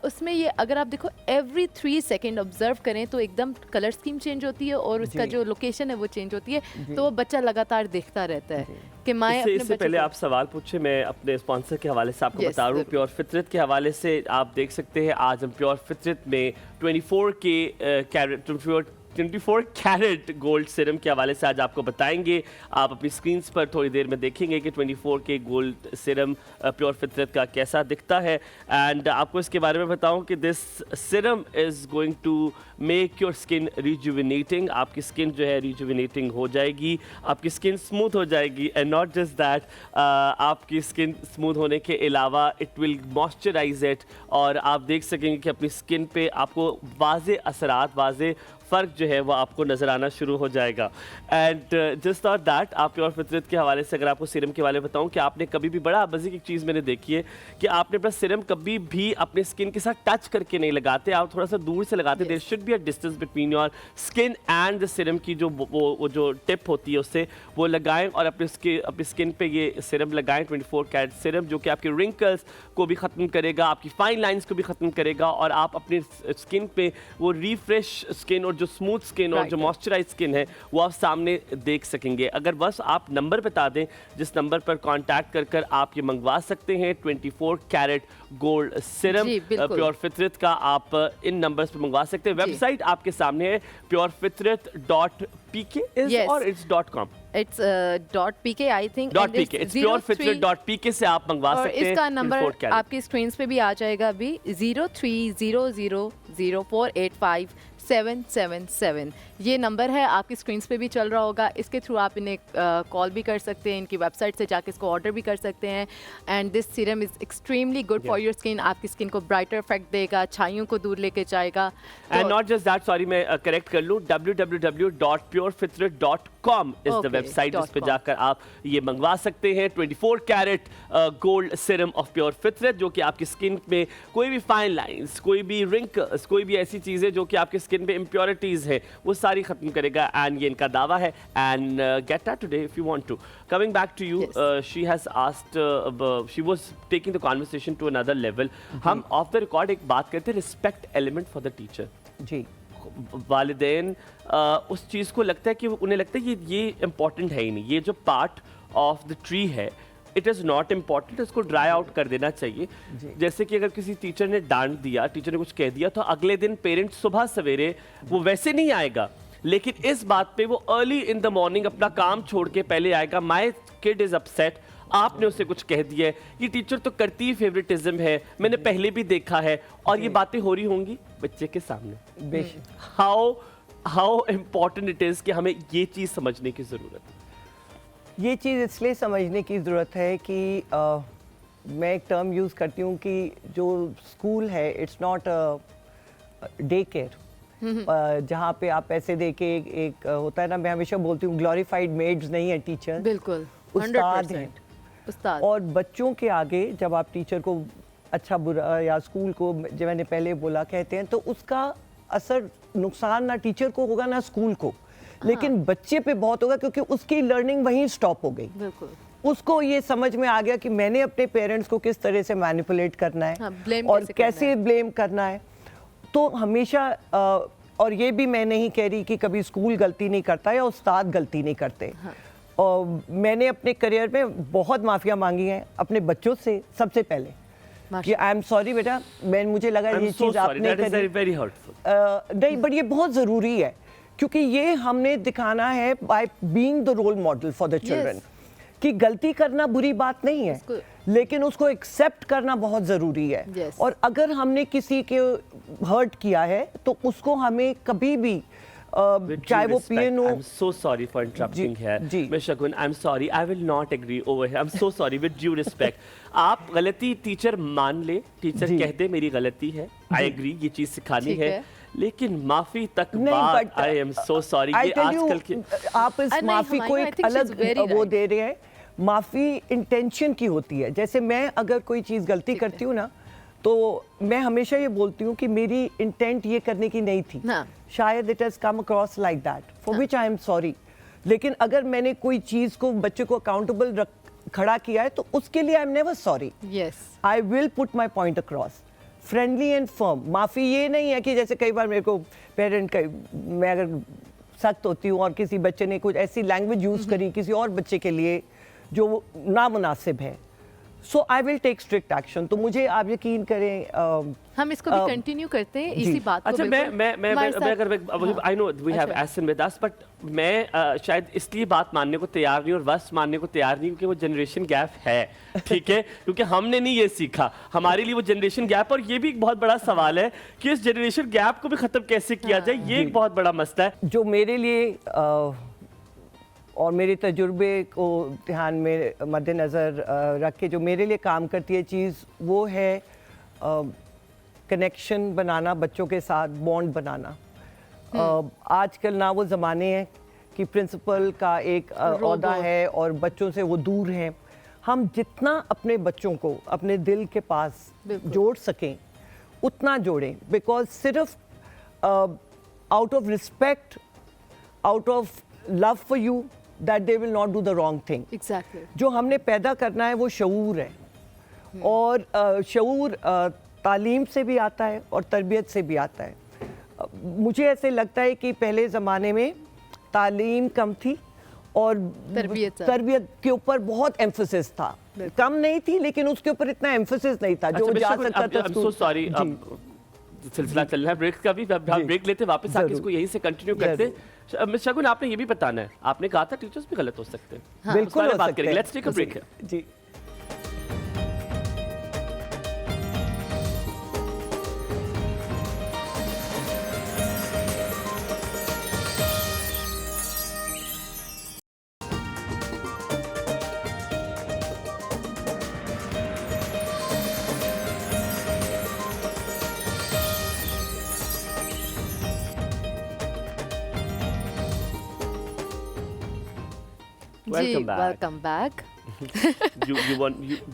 उसमें ये अगर आप देखो एवरी 3 सेकेंड ऑब्जर्व करें तो एकदम कलर स्कीम चेंज होती है और उसका जो लोकेशन है वो चेंज होती है, तो वो बच्चा लगातार देखता रहता है कि मैं इससे पहले आप सवाल पूछे, मैं अपने स्पॉन्सर के हवाले से आपको बता रहा हूँ। प्योर फितरत के हवाले से आप देख सकते हैं, आज हम प्योर फितरत में 24 कैरेट गोल्ड सिरम के हवाले से आज आपको बताएंगे। आप अपनी स्क्रीन्स पर थोड़ी देर में देखेंगे कि 24 के गोल्ड सिरम प्योर फितरत का कैसा दिखता है। एंड आपको इसके बारे में बताऊं कि this serum is going to make your skin rejuvenating. आपकी स्किन जो है रिजुविनेटिंग हो जाएगी, आपकी स्किन स्मूथ हो जाएगी। एंड नॉट जस्ट दैट, आपकी स्किन स्मूथ होने के अलावा इट विल मॉइस्चराइज इट, और आप देख सकेंगे कि अपनी स्किन पे आपको वाज़े असरात, वाज़े फ़र्क जो है वो आपको नज़र आना शुरू हो जाएगा। एंड जस्ट नॉट दैट, आप प्योर फितरत के हवाले से अगर आपको सीरम के हवाले बताऊं कि आपने कभी भी, बड़ा मज़े की चीज़ मैंने देखी है कि आपने अपना सीरम कभी भी अपने स्किन के साथ टच करके नहीं लगाते, आप थोड़ा सा दूर से लगाते। There should be a distance between your skin and the serum की जो वो जो टिप होती है उससे वो लगाएं, और अपनी स्किन पे ये सीरम लगाएं। 24 कैरेट सीरम जो कि आपके रिंकल्स को भी ख़त्म करेगा, आपकी फाइन लाइंस को भी ख़त्म करेगा, और आप अपनी स्किन पे वो रिफ्रेश स्किन और जो स्मूथ स्किन और जो मॉइस्चराइज स्किन है वो आप सामने देख सकेंगे। अगर बस आप नंबर बता दें जिस नंबर पर कांटेक्ट कर आप ये मंगवा सकते हैं 24 कैरेट गोल्ड सिरम प्योर फितरत का, आप इन नंबर्स पर मंगवा सकते हैं। वेबसाइट आपके सामने है purefitrat.pk or it's .com? It's .pk I think. .pk. It's purefitrat.pk से आप मंगवा सकते हैं। इसका नंबर आपकी स्क्रीन पे भी आ जाएगा अभी, 030004857777। ये नंबर है, आपकी स्क्रीन पे भी चल रहा होगा। इसके थ्रू आप इन्हें कॉल भी कर सकते हैं, इनकी वेबसाइट से जाके इसको ऑर्डर भी कर सकते हैं। And this serum is extremely good for your skin. आपकी स्किन को ब्राइटर इफेक्ट देगा, छाइयों को दूर लेके जाएगा। And not just that, sorry मैं करेक्ट कर लूँ, www.purefitrat.com इज द वेबसाइट जिस पे जाकर आप ये मंगवा सकते हैं 24 carat gold serum of pure Fitrat, जो कि आपकी स्किन में कोई भी फाइन लाइंस, कोई भी रिंकल्स, कोई भी ऐसी चीज़ें जो कि आपकी स्किन में इम्प्योरिटीज़ है वो सारी खत्म करेगा। एंड ये इनका दावा है। And get that today if you want to. Coming back to you, she has asked, she was taking the conversation to another level. हम ऑफ द रिकॉर्ड एक बात करते हैं, respect element for the teacher. जी, वालिदैन उस चीज़ को लगता है कि उन्हें लगता है ये इम्पॉर्टेंट है ही नहीं, ये जो पार्ट ऑफ द ट्री है इट इज़ नॉट इम्पॉर्टेंट, इसको ड्राई आउट कर देना चाहिए। जैसे कि अगर किसी टीचर ने डांट दिया, टीचर ने कुछ कह दिया, तो अगले दिन पेरेंट्स सुबह सवेरे वो वैसे नहीं आएगा, लेकिन इस बात पे वो अर्ली इन द मॉर्निंग अपना काम छोड़ के पहले आएगा। माई किड इज़ अपसेट, आपने उसे कुछ कह दिया है, ये टीचर तो करती ही फेवरेटिज्म है, मैंने पहले भी देखा है, और ये बातें हो रही होंगी बच्चे के सामने। हाउ इम्पॉर्टेंट इट इज़ कि हमें ये चीज़ समझने की ज़रूरत है। ये चीज़ इसलिए समझने की ज़रूरत है कि मैं एक टर्म यूज़ करती हूँ कि जो स्कूल है इट्स नॉट डे केयर, जहाँ पे आप पैसे दे के एक होता है ना, मैं हमेशा बोलती हूँ ग्लोरीफाइड मेड्स नहीं है टीचर, बिल्कुल उस्ताद हैं। उस्ताद। और बच्चों के आगे जब आप टीचर को अच्छा बुरा या स्कूल को, जो मैंने पहले बोला, कहते हैं, तो उसका असर नुकसान ना टीचर को होगा ना स्कूल को, लेकिन बच्चे पे बहुत होगा, क्योंकि उसकी लर्निंग वहीं स्टॉप हो गई। उसको ये समझ में आ गया कि मैंने अपने पेरेंट्स को किस तरह से मैनिपुलेट करना है, हाँ, blame और कैसे ब्लेम करना है। तो हमेशा और ये भी मैं नहीं कह रही कि कभी स्कूल गलती नहीं करता या उस्ताद गलती नहीं करते। हाँ। और मैंने अपने करियर में बहुत माफिया मांगी हैं अपने बच्चों से, सबसे पहले कि आई एम सॉरी बेटा, मुझे लगा ये चीज़ आपने करी, नहीं, बट ये बहुत ज़रूरी है, क्योंकि ये हमने दिखाना है by being the role model for the children कि गलती करना बुरी बात नहीं है, लेकिन उसको एक्सेप्ट करना बहुत ज़रूरी है। yes. और अगर हमने किसी के हर्ट किया है तो उसको हमें कभी भी चाहे वो पियनो। I'm so sorry for interrupting here. Ms. Shagun, I'm sorry. I will not agree over here. I'm so sorry. With due respect. आप गलती टीचर मान ले, टीचर कह दे मेरी गलती है, I agree, ये चीज़ सिखानी है, लेकिन माफी तक बात, I am so sorry. ये आजकल के आप इस माफी को एक अलग वो दे रहे हैं। माफी इंटेंशन की होती है। जैसे मैं अगर कोई चीज़ गलती करती हूँ ना, तो मैं हमेशा ये बोलती हूँ कि मेरी इंटेंट ये करने की नहीं थी, शायद it has come across like that, for which I am sorry. लेकिन अगर मैंने कोई चीज़ को बच्चे को अकाउंटेबल खड़ा किया है तो उसके लिए I am never sorry. I will put my point across friendly and firm. माफ़ी ये नहीं है कि जैसे कई बार मेरे को मैं अगर सख्त होती हूँ और किसी बच्चे ने कुछ ऐसी लैंग्वेज यूज़ करी किसी और बच्चे के लिए जो नामुनासिब है, so I will take strict action. तो मुझे आप यकीन करें, हम इसको भी कंटिन्यू करते हैं इसी बात को। अच्छा, मैं I know we have Ahsan with us, but मैं शायद इसलिए बात मानने को तैयार नहीं और बस मानने को तैयार नहीं क्योंकि वो जनरेशन गैप है, ठीक है, क्योंकि हमने नहीं ये सीखा, हमारे लिए वो जनरेशन गैप। और ये भी एक बहुत बड़ा सवाल है कि इस जनरेशन गैप को भी खत्म कैसे किया जाए, ये एक बहुत बड़ा मसला है जो मेरे लिए और मेरे तजुर्बे को ध्यान में मद्देनज़र रख के जो मेरे लिए काम करती है चीज़, वो है कनेक्शन बनाना, बच्चों के साथ बॉन्ड बनाना। आजकल ना वो ज़माने हैं कि प्रिंसिपल का एक ओहदा है और बच्चों से वो दूर हैं। हम जितना अपने बच्चों को अपने दिल के पास जोड़ सकें उतना जोड़ें, बिकॉज सिर्फ out of respect, out of love for you, that they will not do the wrong thing. Exactly. जो हमने पैदा करना है वो शऊर है, और शऊर तालीम से भी आता है और तरबियत से भी आता है। मुझे ऐसे लगता है कि पहले ज़माने में तालीम कम थी और तरबियत के ऊपर बहुत एम्फसिस था, कम नहीं थी लेकिन उसके ऊपर इतना एम्फसिस नहीं था जो जा सकता था। I'm so sorry, सिलसिला चल रहा है ब्रेक का भी, ब्रेक लेते वापस आके इसको यहीं से कंटिन्यू करते। मिस शगुन, आपने ये भी बताना है, आपने कहा था टीचर्स भी गलत हो सकते हैं, बिल्कुल हो सकते हैं। लेट्स टेक अ ब्रेक जी। Welcome back.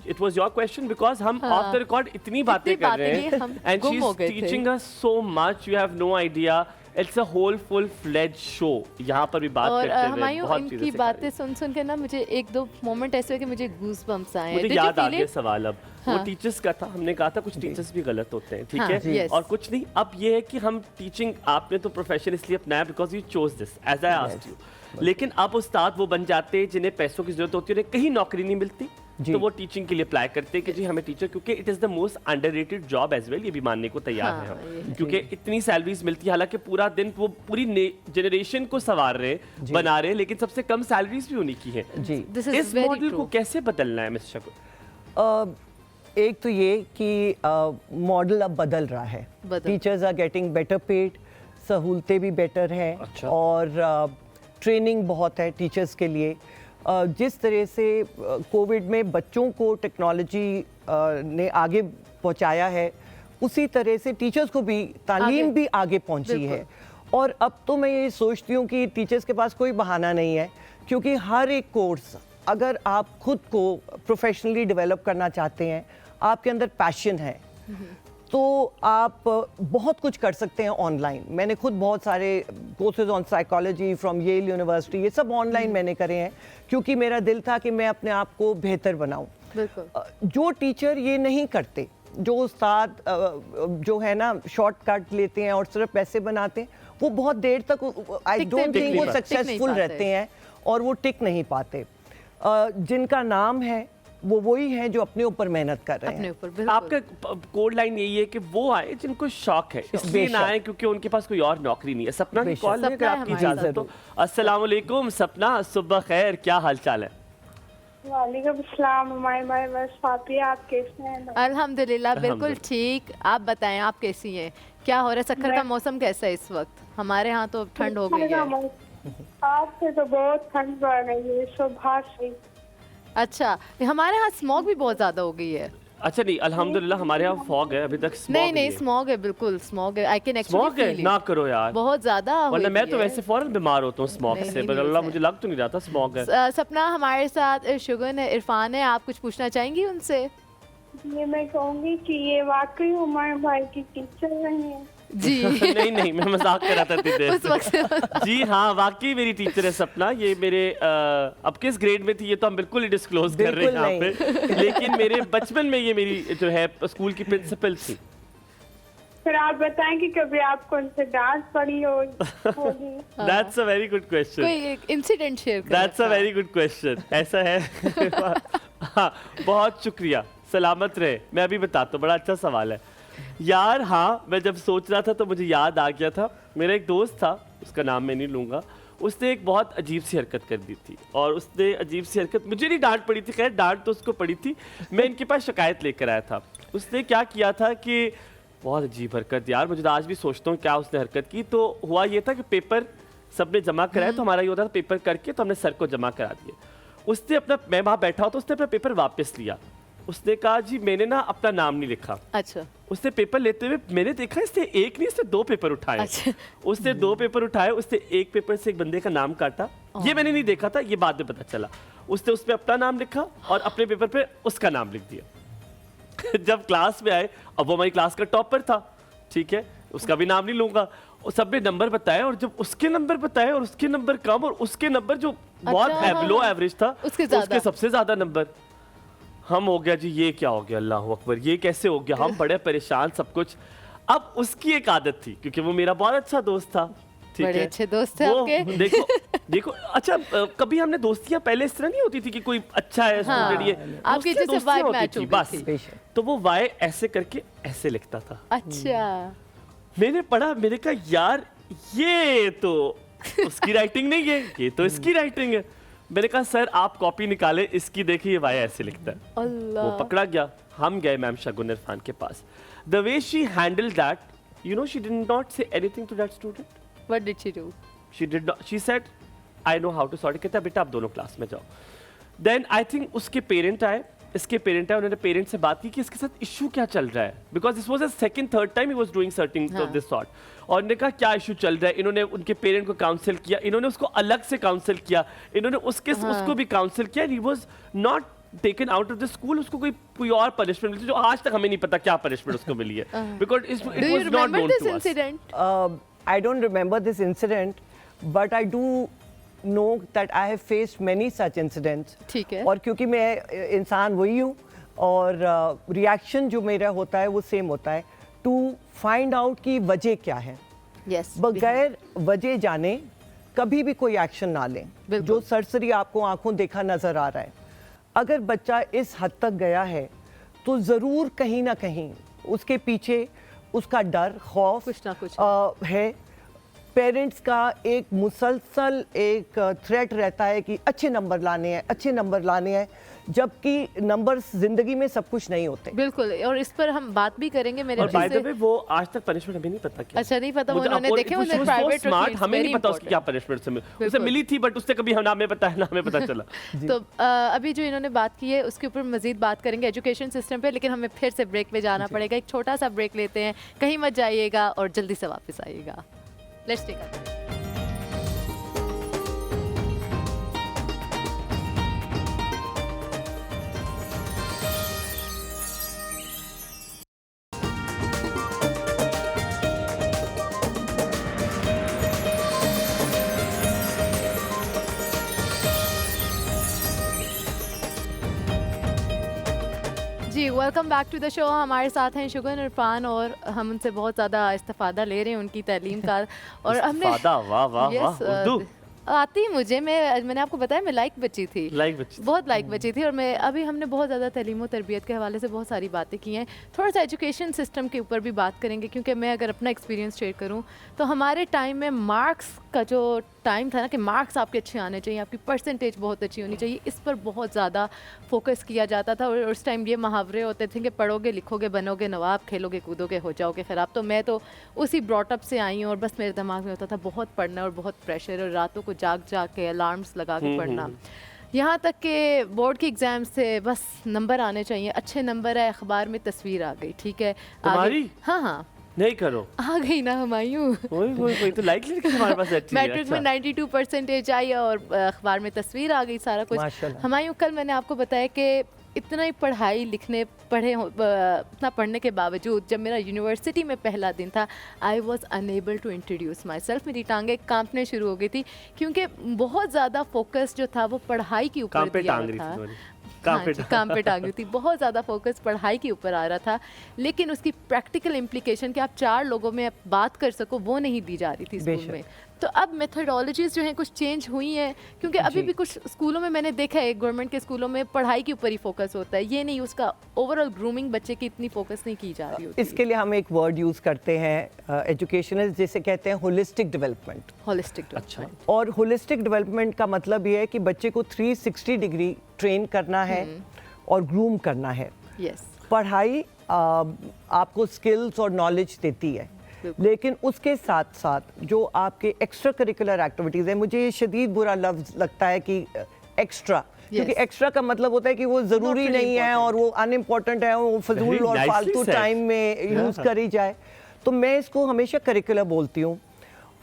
It was your question because हम off the record इतनी बातें कर रहे हैं and she's teaching us so much, you have no idea. It's a whole full-fledged show. यहाँ पर भी बात करते हैं, बहुत चीजें इनकी बातें सुन के ना मुझे एक दो मोमेंट ऐसे हुए कि मुझे गूज़बम्प्स आए। मुझे याद आ गया सवाल अब, वो टीचर्स का था, हमने कहा था कुछ टीचर्स भी गलत होते हैं, ठीक है, और कुछ नहीं। अब ये है कि हम टीचिंग, आपने तो प्रोफेशन इसलिए अपनाया because you chose this as I asked you, लेकिन अब उस्ताद वो बन जाते हैं जिन्हें पैसों की जरूरत होती है, उन्हें कहीं नौकरी नहीं मिलती, तो वो टीचिंग के लिए अप्लाई करते हैं कि जी हमें टीचर, क्योंकि it is the most underrated job as well, ये भी मानने को तैयार है हम, क्योंकि इतनी सैलरीज मिलती है, हालांकि पूरा दिन वो पूरी जनरेशन को संवार रहे, बना रहे, लेकिन सबसे कम सैलरीज भी उन्हीं की है। इस मॉडल को कैसे बदलना है मिस शगुन? एक तो ये कि मॉडल अब बदल रहा है, teachers are getting better paid, सहूलतें भी बेटर हैं, और ट्रेनिंग बहुत है टीचर्स के लिए। जिस तरह से कोविड में बच्चों को टेक्नोलॉजी ने आगे पहुंचाया है, उसी तरह से टीचर्स को भी तालीम भी आगे पहुंची है। और अब तो मैं ये सोचती हूँ कि टीचर्स के पास कोई बहाना नहीं है, क्योंकि हर एक कोर्स, अगर आप खुद को प्रोफेशनली डेवलप करना चाहते हैं, आपके अंदर पैशन है, तो आप बहुत कुछ कर सकते हैं ऑनलाइन। मैंने खुद बहुत सारे courses on psychology from Yale university, ये सब ऑनलाइन मैंने करे हैं, क्योंकि मेरा दिल था कि मैं अपने आप को बेहतर बनाऊं। बिल्कुल। जो टीचर ये नहीं करते, जो उस्ताद जो है ना शॉर्टकट लेते हैं और सिर्फ पैसे बनाते हैं, वो बहुत देर तक आई डोंट थिंक वो सक्सेसफुल रहते हैं और वो टिक नहीं पाते। जिनका नाम है वो वही है जो अपने ऊपर मेहनत कर रहे हैं। आपका कोड लाइन यही है कि वो आए जिनको शौक है, इसलिए ना आए क्योंकि उनके पास कोई और नौकरी नहीं है। सपना की कॉल है, अगर आपकी इजाजत तो। अस्सलाम वालेकुम सपना, सुबह खैर, क्या हाल चाल है? वालेकुम अस्सलाम, हमारे बस फाती, आप कैसे हैं? अल्हम्दुलिल्लाह बिल्कुल ठीक। आप बताएं, आप कैसी हैं? क्या हो रहा है? सक्खर का मौसम कैसा है इस वक्त? हमारे यहाँ तो ठंड हो गई है। आज से तो बहुत ठंड पड़ रही है सुबह से। अच्छा, हमारे यहाँ स्मॉग भी बहुत ज्यादा हो गई है। अच्छा नहीं, अल्हम्दुलिल्लाह हमारे यहाँ फॉग है, अभी तक स्मॉग नहीं स्मॉग है, बिल्कुल स्मॉग है। आई कैन एक्चुअली स्मॉग है, ना करो यार, बहुत ज्यादा। वरना मैं तो वैसे फौरन बीमार होता हूँ स्मॉग से, पर अल्लाह मुझे लग तो नहीं रहा था स्मॉग है। सपना हमारे साथ शुगन है, इरफान है, आप कुछ पूछना चाहेंगी उनसे? ये मैं कहूँगी कि ये वाकई हमारे भाई की टीचर रही है। जी नहीं मैं मजाक कर रहा था इतनी देर से। जी हाँ, वाकई मेरी टीचर है सपना। ये मेरे अब किस ग्रेड में थी ये तो हम बिल्कुल ही डिस्क्लोज कर रहे हैं यहाँ पे, लेकिन मेरे बचपन में ये मेरी जो है स्कूल की प्रिंसिपल थी। फिर आप बताएं कि कभी आपको उनसे डांट पड़ी होगी? That's a very good question. कोई एक इंसिडेंट शेयर करें। That's a very good question. ऐसा है। हाँ, बहुत शुक्रिया, सलामत रहे। मैं अभी बताता हूँ, बड़ा अच्छा सवाल है यार। हाँ, मैं जब सोच रहा था तो मुझे याद आ गया था, मेरा एक दोस्त था, उसका नाम मैं नहीं लूँगा, उसने एक बहुत अजीब सी हरकत कर दी थी। और उसने अजीब सी हरकत, मुझे नहीं डांट पड़ी थी, खैर डांट तो उसको पड़ी थी, मैं इनके पास शिकायत लेकर आया था। उसने क्या किया था कि बहुत अजीब हरकत यार, मुझे आज भी सोचता हूँ क्या उसने हरकत की। तो हुआ ये था कि पेपर सबने जमा कराया, तो हमारा ये होता था पेपर करके तो हमने सर को जमा करा दिए। उसने अपना, मैं वहाँ बैठा हो तो उसने अपना पेपर वापस लिया। उसने कहा जी मैंने ना अपना नाम नहीं लिखा। अच्छा। उसने पेपर लेते हुए मैंने देखा इसने एक नहीं, इसने 2 पेपर उठाए। अच्छा। उसने 2 पेपर उठाए, उसने एक पेपर से एक बंदे का नाम काटा, ये मैंने नहीं देखा था, ये बाद में पता चला। उसने उसमें अपना नाम लिखा और अपने पेपर पे उसका नाम लिख दिया। जब क्लास में आए, अब वो हमारी क्लास का टॉपर था, ठीक है, उसका भी नाम नहीं लूंगा, और सबने नंबर बताए, और जब उसके नंबर बताए और उसके नंबर कम और उसके नंबर जो बहुत लो एवरेज था उसके सबसे ज्यादा नंबर। हम हो गया जी ये क्या हो गया, अल्लाह अकबर, ये कैसे हो गया, हम बड़े परेशान सब कुछ। अब उसकी एक आदत थी, क्योंकि वो मेरा बहुत अच्छा दोस्त था, ठीक है, बड़े अच्छे दोस्त थे आपके। देखो अच्छा, कभी हमने दोस्तियां पहले इस तरह नहीं होती थी कि कोई अच्छा है स्टूडेंट, ये आपकी जैसे वाइब मैच होती बस। तो वो वाई ऐसे करके ऐसे लिखता था। अच्छा। मैंने पढ़ा, मैंने कहा यार ये तो उसकी राइटिंग नहीं है, ये तो इसकी राइटिंग है। मैंने कहा सर आप कॉपी निकाले इसकी, देखिए ये वाई ऐसे लिखता है। अल्लाह। वो पकड़ा गया, हम गए मैम शगुन इरफान के पास। The way she handled that, you know, she did not say anything to that student. What did she do? She did not, she said I know how to sort it. कहता बेटा आप दोनों class में जाओ। Then I think उसके parent आए, इसके parent आए, उन्होंने पेरेंट से बात की कि इसके साथ इशू क्या चल रहा है, because this was the second third time he was doing shirting of this sort. और उन्होंने कहा क्या इशू चल रहा है। इन्होंने उनके पेरेंट को काउंसिल किया, इन्होंने उसको अलग से काउंसिल किया, इन्होंने उसको भी काउंसिल किया। He was not taken out of the school, उसको कोई और पनिशमेंट मिली जो आज तक हमें नहीं पता क्या पनिशमेंट उसको मिली है, because it was not known to us. I don't remember this incident, but I do know that I have faced many such incidents. ठीक है। और क्योंकि मैं इंसान वही हूँ और रिएक्शन जो मेरा होता है वो सेम होता है, टू फाइंड आउट की वजह क्या है। Yes, बगैर वजह जाने कभी भी कोई एक्शन ना लें जो सरसरी आपको आंखों देखा नजर आ रहा है। अगर बच्चा इस हद तक गया है तो ज़रूर कहीं ना कहीं उसके पीछे उसका डर, खौफ कुछ ना कुछ है। पेरेंट्स का एक मुसलसल एक थ्रेट रहता है कि अच्छे नंबर लाने हैं, अच्छे नंबर लाने हैं, जबकि नंबर्स जिंदगी में सब कुछ नहीं होते। बिल्कुल, और इस पर हम बात भी करेंगे। मेरे और बाय द वे वो आज तक पनिशमेंट हमें नहीं पता क्या। अच्छा नहीं पता, उन्होंने देखे उन्होंने प्राइवेट स्मार्ट, हमें नहीं पता उसकी क्या पनिशमेंट से उसे मिली थी, बट उससे कभी हमें पता है ना हमें पता चला। तो अभी जो इन्होंने बात की है उसके ऊपर मजीद बात करेंगे एजुकेशन सिस्टम पे, लेकिन हमें फिर से ब्रेक पे जाना पड़ेगा। एक छोटा सा ब्रेक लेते हैं, कहीं मत जाइएगा और जल्दी से वापस आइएगा। Let's take a welcome back to the show. हमारे साथ हैं शुगन इरफान और हम उनसे बहुत ज़्यादा इस्तिफ़ादा ले रहे हैं उनकी तालीम का। और हमने वाह वाह वाह उर्दू आती मुझे, मैंने आपको बताया मैं लाइक बच्ची थी, बहुत लाइक बच्ची थी। और मैं अभी हमने बहुत ज़्यादा तालीम और तरबियत के हवाले से बहुत सारी बातें की हैं। थोड़ा सा एजुकेशन सिस्टम के ऊपर भी बात करेंगे, क्योंकि मैं अगर अपना एक्सपीरियंस शेयर करूं तो हमारे टाइम में मार्क्स का जो टाइम था ना, कि मार्क्स आपके अच्छे आने चाहिए, आपकी परसेंटेज बहुत अच्छी होनी चाहिए, इस पर बहुत ज़्यादा फोकस किया जाता था। और उस टाइम ये मुहावरे होते थे कि पढ़ोगे लिखोगे बनोगे नवाब, खेलोगे कूदोगे हो जाओगे खराब। तो मैं तो उसी ब्रॉटअप से आई हूँ और बस मेरे दिमाग में होता था बहुत पढ़ना और बहुत प्रेशर, और रातों को जाग जाग के अलार्म्स लगा के पढ़ना। यहाँ तक कि बोर्ड के एग्जाम से बस नंबर आने चाहिए, अच्छे नंबर है, अखबार में तस्वीर आ गई, ठीक है तुम्हारी? हाँ नहीं करो आ गई ना हुमायूं। वही तो लाइक लड़की हमारे पास अच्छी है। मैट्रिक में 92% आई और अखबार में तस्वीर आ गई, सारा कुछ। हुमायूं, कल मैंने आपको बताया कि इतना ही पढ़ाई लिखने इतना पढ़ने के बावजूद जब मेरा यूनिवर्सिटी में पहला दिन था, I was unable to introduce myself. मेरी टांगें कांपने शुरू हो गई थी, क्योंकि बहुत ज़्यादा फोकस जो था वो पढ़ाई के ऊपर दिया था। काम पे टांगी थी, बहुत ज़्यादा फोकस पढ़ाई के ऊपर आ रहा था, लेकिन उसकी प्रैक्टिकल इम्प्लीकेशन कि आप 4 लोगों में बात कर सको वो नहीं दी जा रही थी स्कूल में। तो अब मेथडोलॉजीज़ जो हैं कुछ चेंज हुई हैं, क्योंकि अभी भी कुछ स्कूलों में मैंने देखा है, गवर्नमेंट के स्कूलों में पढ़ाई के ऊपर ही फोकस होता है, ये नहीं उसका ओवरऑल ग्रूमिंग बच्चे की इतनी फोकस नहीं की जा रही होती। इसके लिए हम एक वर्ड यूज़ करते हैं एजुकेशनल, जिसे कहते हैं होलिस्टिक डेवलपमेंट। होलिस्टिक, अच्छा। और होलिस्टिक डेवलपमेंट का मतलब ये है कि बच्चे को 360 डिग्री ट्रेन करना है और ग्रूम करना है। यस। पढ़ाई आपको स्किल्स और नॉलेज देती है, लेकिन उसके साथ साथ जो आपके एक्स्ट्रा करिकुलर एक्टिविटीज़ हैं, मुझे ये शदीद बुरा लफ्ज़ लगता है कि एक्स्ट्रा, क्योंकि एक्स्ट्रा का मतलब होता है कि वो ज़रूरी नहीं है और वो अनइम्पॉर्टेंट है, वो फजूल और फालतू टाइम में यूज़ करी जाए। तो मैं इसको हमेशा करिकुलर बोलती हूँ।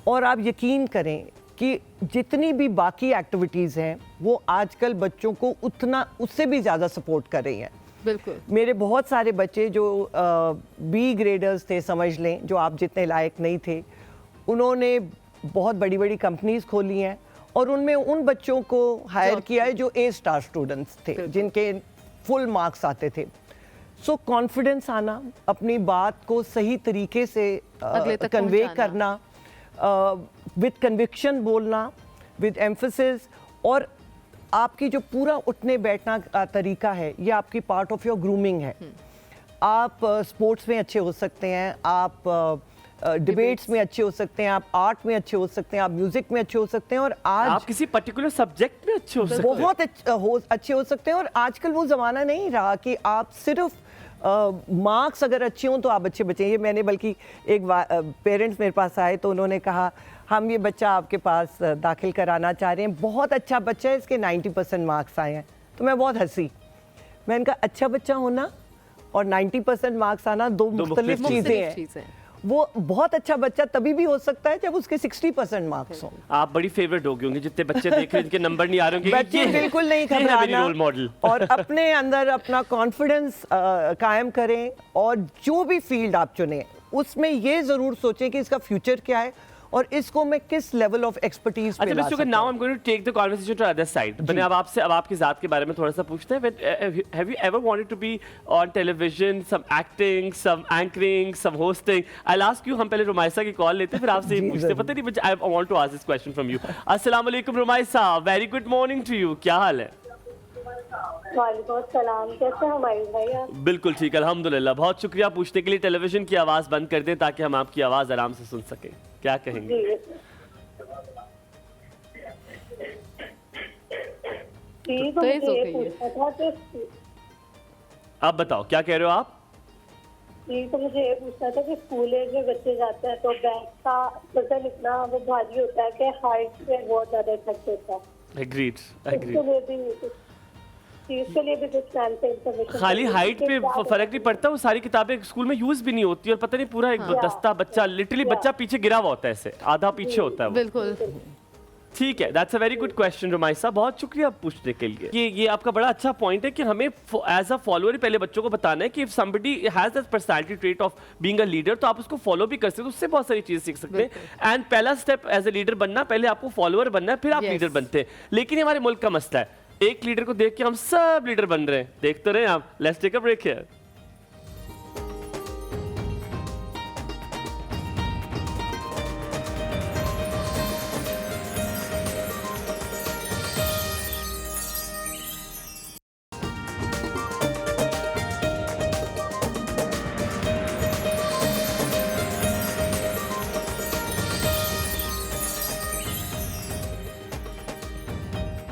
और आप यकीन करें कि जितनी भी बाकी एक्टिविटीज़ हैं वो आजकल बच्चों को उतना उससे भी ज़्यादा सपोर्ट कर रही हैं। बिल्कुल। मेरे बहुत सारे बच्चे जो बी ग्रेडर्स थे, समझ लें, जो आप जितने लायक नहीं थे, उन्होंने बहुत बड़ी बड़ी कंपनीज खोली हैं और उनमें उन बच्चों को हायर किया है जो A स्टार स्टूडेंट्स थे, जिनके फुल मार्क्स आते थे। सो कॉन्फिडेंस आना, अपनी बात को सही तरीके से कन्वे करना, विद कन्विक्शन बोलना, विद एम्फेसिस, और आपकी जो पूरा उठने बैठना का तरीका है, ये आपकी पार्ट ऑफ योर ग्रूमिंग है। आप स्पोर्ट्स में अच्छे हो सकते हैं, आप डिबेट्स में अच्छे हो सकते हैं, आप आर्ट में अच्छे हो सकते हैं, आप म्यूजिक में अच्छे हो सकते हैं, और आज आप किसी पर्टिकुलर सब्जेक्ट में अच्छे हो सकते हैं, बहुत अच्छे हो सकते हैं। और आजकल वो ज़माना नहीं रहा कि आप सिर्फ मार्क्स अगर अच्छे हों तो आप अच्छे बच्चे। ये मैंने बल्कि एक पेरेंट्स मेरे पास आए तो उन्होंने कहा, हम ये बच्चा आपके पास दाखिल कराना चाह रहे हैं, बहुत अच्छा बच्चा है, इसके 90% मार्क्स आए हैं। तो मैं बहुत हंसी। मैंने कहा अच्छा बच्चा होना और 90% मार्क्स आना दो मुख्तलिफ चीज़ें हैं। वो बहुत अच्छा बच्चा तभी भी हो सकता है जब उसके 60% मार्क्स हो। आप बड़ी फेवरेट हो गए होंगे, जितने बच्चे देख रहे हैं जिनके नंबर नहीं आ रहे होंगे, बच्चे बिल्कुल नहीं घबराना रोल मॉडल, और अपने अंदर अपना कॉन्फिडेंस कायम करें, और जो भी फील्ड आप चुने उसमें ये ज़रूर सोचें कि इसका फ्यूचर क्या है और इसको मैं किस लेवल ऑफ एक्सपर्टीज पे ला सकता हूं। Now I am going to take the conversation to other side. मैंने अब आपसे आपकी ज़ात के बारे में थोड़ा सा पूछते हैं। Have you ever wanted to be on television, some acting, some anchoring, some hosting? I will ask you. हम पहले रुमाइसा की कॉल लेते हैं, फिर आपसे ये पूछते हैं। पता नहीं, I want to ask this question from you. अस्सलाम वालेकुम Rumaisa, very good morning to you. क्या हाल है? वालेकुम सलाम, कैसे हैं हमारे भाई आप? बिल्कुल ठीक, अल्हम्दुलिल्लाह। बहुत शुक्रिया पूछने के लिए। टेलीविजन की आवाज़ बंद कर दें ताकि हम आपकी आवाज़ आराम से सुन सकें। क्या कहेंगे? आप बताओ क्या कह रहे हो आप? तो मुझे ये पूछना था कि स्कूल में बच्चे जाते हैं तो बैग का वजन इतना वो भारी होता है कि हाइट पे बहुत ज्यादा इफेक्ट होता है। एग्रीड। इसके लिए भी कुछ इंफॉर्मेशन। खाली हाइट पे फर्क नहीं पड़ता, वो सारी किताबें स्कूल में यूज भी नहीं होती और पता नहीं पूरा एक दस्ता बच्चा, लिटरली बच्चा पीछे गिरा हुआ होता है, ऐसे आधा पीछे होता है। बिल्कुल ठीक है, that's a very good question Rumaisa, बहुत शुक्रिया पूछने के लिए। ये आपका बड़ा अच्छा पॉइंट है कि हमें एज अ फॉलोअर पहले बच्चों को बताना है कि if somebody has that personality trait of being a leader, तो आप उसको फॉलो भी कर सकते हो, उससे बहुत सारी चीजें सीख सकते हैं। एंड पहला स्टेप एज अ लीडर बनना, पहले आपको फॉलोअर बनना है, फिर आप लीडर बनते हैं। लेकिन हमारे मुल्क का मसला है, एक लीडर को देख के हम सब लीडर बन रहे हैं। देखते रहे आप। Let's take a break here.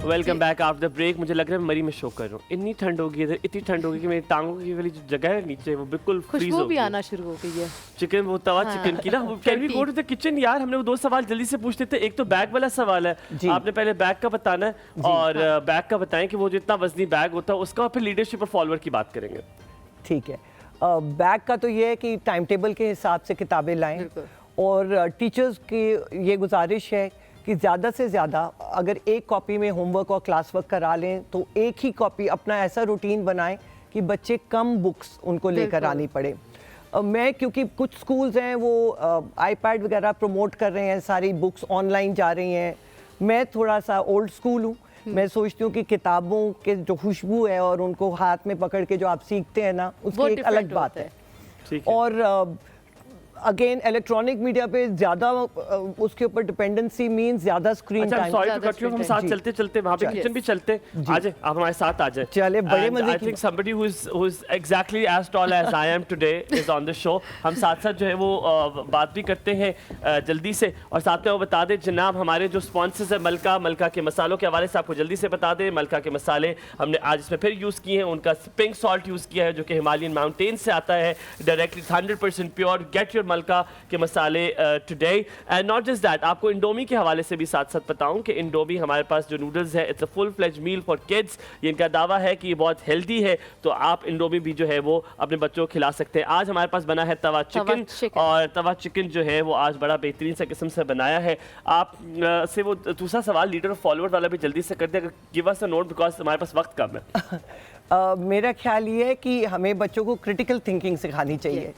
Welcome back after the break. मुझे लग रहा है मैं मरी में शो कर रहा हूँ। इतनी ठंड होगी इधर, इतनी ठंड होगी कि मेरी टांगों की वाली जो जगह है नीचे वो बिल्कुल फ्रीज खुशबू हो भी गई। आना शुरू हो गई है। चिकन वो तवा चिकन की ना, can we go to the kitchen यार? हमने वो 2 सवाल जल्दी से पूछ लेते। एक तो बैग वाला सवाल है, आपने पहले बैग का बताना है और बैग का बताएं कि वो जितना वजनी बैग होता है उसका, और फिर लीडरशिप और फॉलोअर की बात करेंगे। ठीक है। बैग का तो ये है कि टाइम टेबल के हिसाब से किताबें लाएं, और टीचर्स की ये गुजारिश है कि ज़्यादा से ज़्यादा अगर एक कॉपी में होमवर्क और क्लास वर्क करा लें तो एक ही कॉपी, अपना ऐसा रूटीन बनाएं कि बच्चे कम बुक्स उनको लेकर आनी पड़े। मैं क्योंकि कुछ स्कूल्स हैं वो आईपैड वगैरह प्रमोट कर रहे हैं, सारी बुक्स ऑनलाइन जा रही हैं। मैं थोड़ा सा ओल्ड स्कूल हूँ, मैं सोचती हूँ कि किताबों के जो खुशबू है और उनको हाथ में पकड़ के जो आप सीखते हैं ना, उसकी एक अलग बात है। और अगेन इलेक्ट्रॉनिक मीडिया पे ज्यादा उसके ऊपर डिपेंडेंसी मींस ज्यादा screen time. Sorry to cut you, हम साथ चलते चलते वहां पे किचन भी चलते। आ जाए, आप हमारे साथ आ जाए। चले, बड़े मजे की। I think somebody who is exactly as tall as I am today is on the show. हम साथ साथ जो है वो बात भी करते हैं जल्दी से, और साथ में वो बता दें जनाब हमारे जो स्पॉन्सर्स है मलका के मसालों के हवाले से आपको जल्दी से बता दें। मलका के मसाले हमने आज इसमें फिर यूज़ किए हैं, उनका पिंक सॉल्ट यूज़ किया है जो कि हिमालयन माउंटेन से आता है डायरेक्टली, 100% प्योर। गेट योर मलका के मसाले today. And not just that, आपको इंडोमी के हवाले से भी साथ साथ बताऊं कि इंडोमी हमारे पास जो नूडल्स है, it's a full fledge meal for kids. ये इनका दावा है कि ये बहुत हेल्दी है, तो आप इंडोमी भी जो है वो अपने बच्चों को खिला सकते हैं। आज हमारे पास बना है तवा चिकन, और तवा चिकन जो है वो आज बड़ा बेहतरीन सा किस्म से बनाया है। आप से वो दूसरा सवाल लीडर और फॉलोअर वाला भी जल्दी से कर दे, give us a note because हमारे पास वक्त कम है। मेरा ख्याल ये है कि हमें बच्चों को क्रिटिकल थिंकिंग सिखानी चाहिए,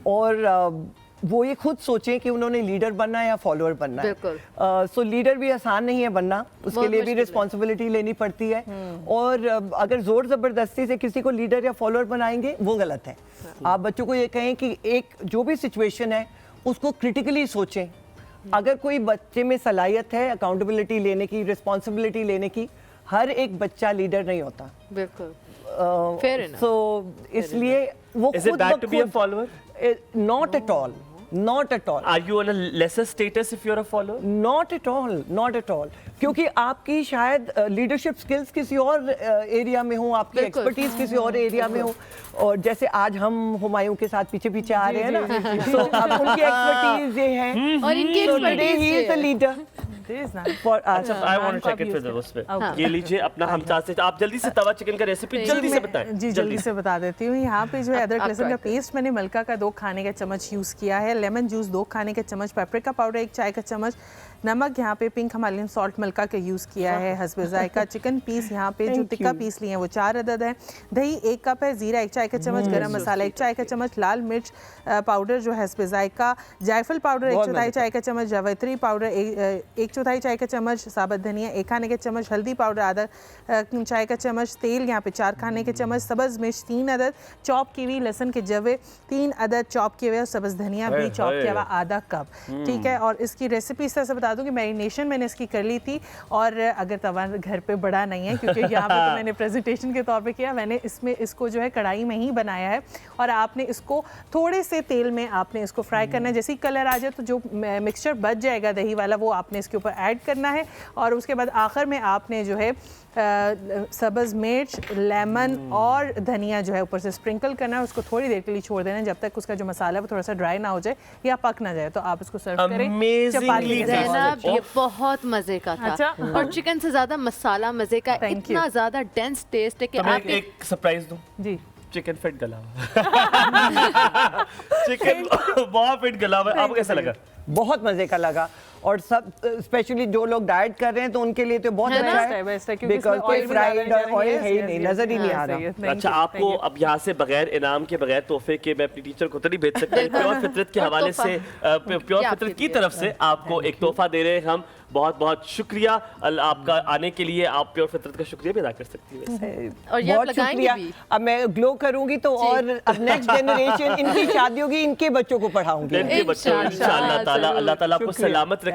और वो ये खुद सोचें कि उन्होंने लीडर बनना है या फॉलोअर बनना है। सो लीडर भी आसान नहीं है बनना, उसके लिए भी रिस्पॉन्सिबिलिटी लेनी पड़ती है। और अगर जोर ज़बरदस्ती से किसी को लीडर या फॉलोअर बनाएंगे वो गलत है। आप बच्चों को ये कहें कि एक जो भी सिचुएशन है उसको क्रिटिकली सोचें। अगर कोई बच्चे में सलाहियत है अकाउंटेबिलिटी लेने की, रिस्पॉन्सिबिलिटी लेने की, हर एक बच्चा लीडर नहीं होता। बिल्कुल। सो इसलिए वो Is it bad to be a follower? Not at all. Not at all. Are you on a lesser status if you're a follower? Not at all. Not at all. क्योंकि आपकी शायद लीडरशिप स्किल्स किसी और area में हो, आपकी expertise किसी और एरिया में हो। और जैसे आज हम हुमायूं के साथ पीछे पीछे आ रहे हैं ना, तो अब उनकी एक्सपर्टीज ये है और इनकी expertise he is the leader for us. I want to check it with us पे। ये लीजिए अपना हम चाहते हैं आप जल्दी से तवा चिकन का रेसिपी जल्दी से बताएं। जी जल्दी से बता देती हूँ। यहाँ पे जो है अदरक लहसुन का पेस्ट मैंने मलका का 2 खाने का चम्मच यूज़ किया है, लेमन जूस 2 खाने का चम्मच, पेपरिका पाउडर 1 चाय का चम्मच, नमक यहाँ पे पिंक हिमालयन सॉल्ट मलका का यूज़ किया है, हस्बे जायका। चिकन पीस यहाँ पे जो टिक्का पीस लिए हैं वो 4 अदद है, दही 1 कप है, जीरा 1 चाय का चम्मच, गरम मसाला 1 चाय का चम्मच, लाल मिर्च पाउडर जो है हस्बे जायका, जायफल पाउडर 1/4 चाय का चम्मच, जावित्री पाउडर 1/4 चाय का चम्मच, साबुत धनिया 1 खाने का चम्मच, हल्दी पाउडर आधा चाय का चम्च, तेल यहाँ पे 4 खाने के चम्मच, सब्ज़ मिर्च 3 अदद, चॉप की हुई लहसुन के जवे 3 अदद चॉप किए हुए, और सब्ज़ धनिया भी चॉप किया हुआ आधा कप। ठीक है, और इसकी रेसिपी से बता दूं कि मैरिनेशन मैंने इसकी कर ली थी, और अगर तवा घर पे बड़ा नहीं है क्योंकि यहाँ पे तो मैंने प्रेजेंटेशन के तौर पे किया, मैंने इसमें इसको जो है कढ़ाई में ही बनाया है, और आपने इसको थोड़े से तेल में आपने इसको फ्राई करना है। जैसे ही कलर आ जाए तो जो मिक्सचर बच जाएगा दही वाला वो आपने इसके ऊपर ऐड करना है, और उसके बाद आखिर में आपने जो है सब्ज़ मिर्च, लेमन और धनिया जो है ऊपर से स्प्रिंकल करना है। उसको थोड़ी देर के लिए छोड़ देना जब तक उसका जो मसाला है वो थोड़ा सा ड्राई ना हो जाए या पक ना जाए, तो आप इसको सर्व करें चपाती के साथ। ये बहुत मजे का था। अच्छा। और चिकन से ज्यादा मसाला मजे का, इतना ज्यादा डेंस टेस्ट है कि आप एक सरप्राइज दूं। जी चिकन फिट गला हुआ चिकन बहुत फिट गला हुआ। आपको कैसा लगा? बहुत मजे का लगा, और सब स्पेशली जो लोग डाइट कर रहे हैं तो उनके लिए तो बहुत अच्छा है, बिकॉज़ कोई फ्राइड ऑयल है ही नहीं, नजर ही नहीं आ रहा। अच्छा, आपको अब यहाँ से बगैर इनाम के, बगैर तोहफे के मैं अपनी टीचर को तो नहीं भेज सकता। प्योर फितरत के हवाले से, प्योर फितरत की तरफ से आपको एक तोहफा दे रहे हैं हम। बहुत बहुत शुक्रिया आपका आने के लिए। आप प्योर फितरत का शुक्रिया भी अदा कर सकती हैं। और ये बहुत शुक्रिया। अब मैं ग्लो करूंगी तो और अब नेक्स्ट जनरेशन इनकी शादी होगी, इनके बच्चों को पढ़ाऊंगी। इनके बच्चों इंशाअल्लाह ताला, अल्लाह ताला आपको सलामत रखे।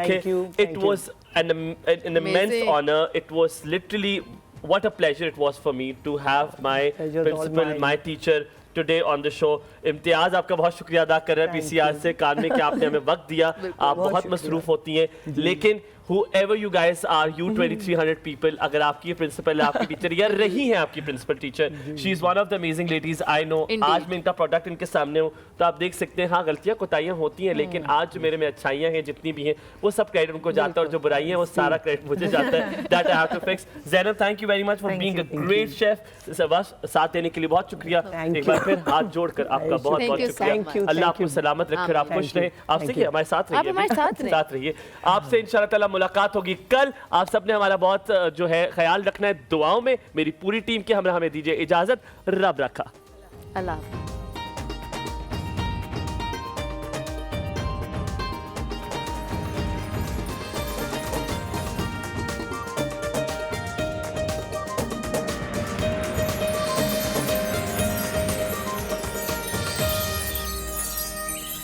It was an immense honor. It was literally what a pleasure it was for me to have my principal, my teacher today on the show. Imtiaz आपका बहुत शुक्रिया अदा कर रहे हैं पीसीआर से कान में कि आपने हमें वक्त दिया। आप बहुत मसरूफ होती हैं, लेकिन whoever you guys are, you 2300 people, अगर आपकी प्रिंसिपल है, आपकी टीचर या रही है आपकी principal teacher, she is one of the amazing ladies I know. आज मैं इनका प्रोडक्ट इनके सामने हूँ, तो आप देख सकते हैं हाँ गलतियाँ कोताहियाँ होती हैं, लेकिन आज जो मेरे में अच्छाइयाँ हैं जितनी भी हैं वो सब क्रेडिट उनको जाता है, और जो बुराइयाँ हैं वो सारा क्रेडिट मुझे जाता है. That I have to fix. Zainab, thank you very much for being a great chef. बस साथ देने के लिए बहुत शुक्रिया. एक बार फिर हाथ जोड़कर आपका बहुत बहुत शुक्रिया. अल्लाह आपको सलामत रखे और आप खुश रहे. आपसे क्या हमारे साथ रहिए, हमारे साथ रहिए. आपसे इंशाल्लाह ताला मुलाकात होगी कल. आप सबने हमारा बहुत जो है ख्याल रखना है दुआओं में. मेरी पूरी टीम के हमरा हमें दीजिए इजाजत. रब रखा. अल्लाह.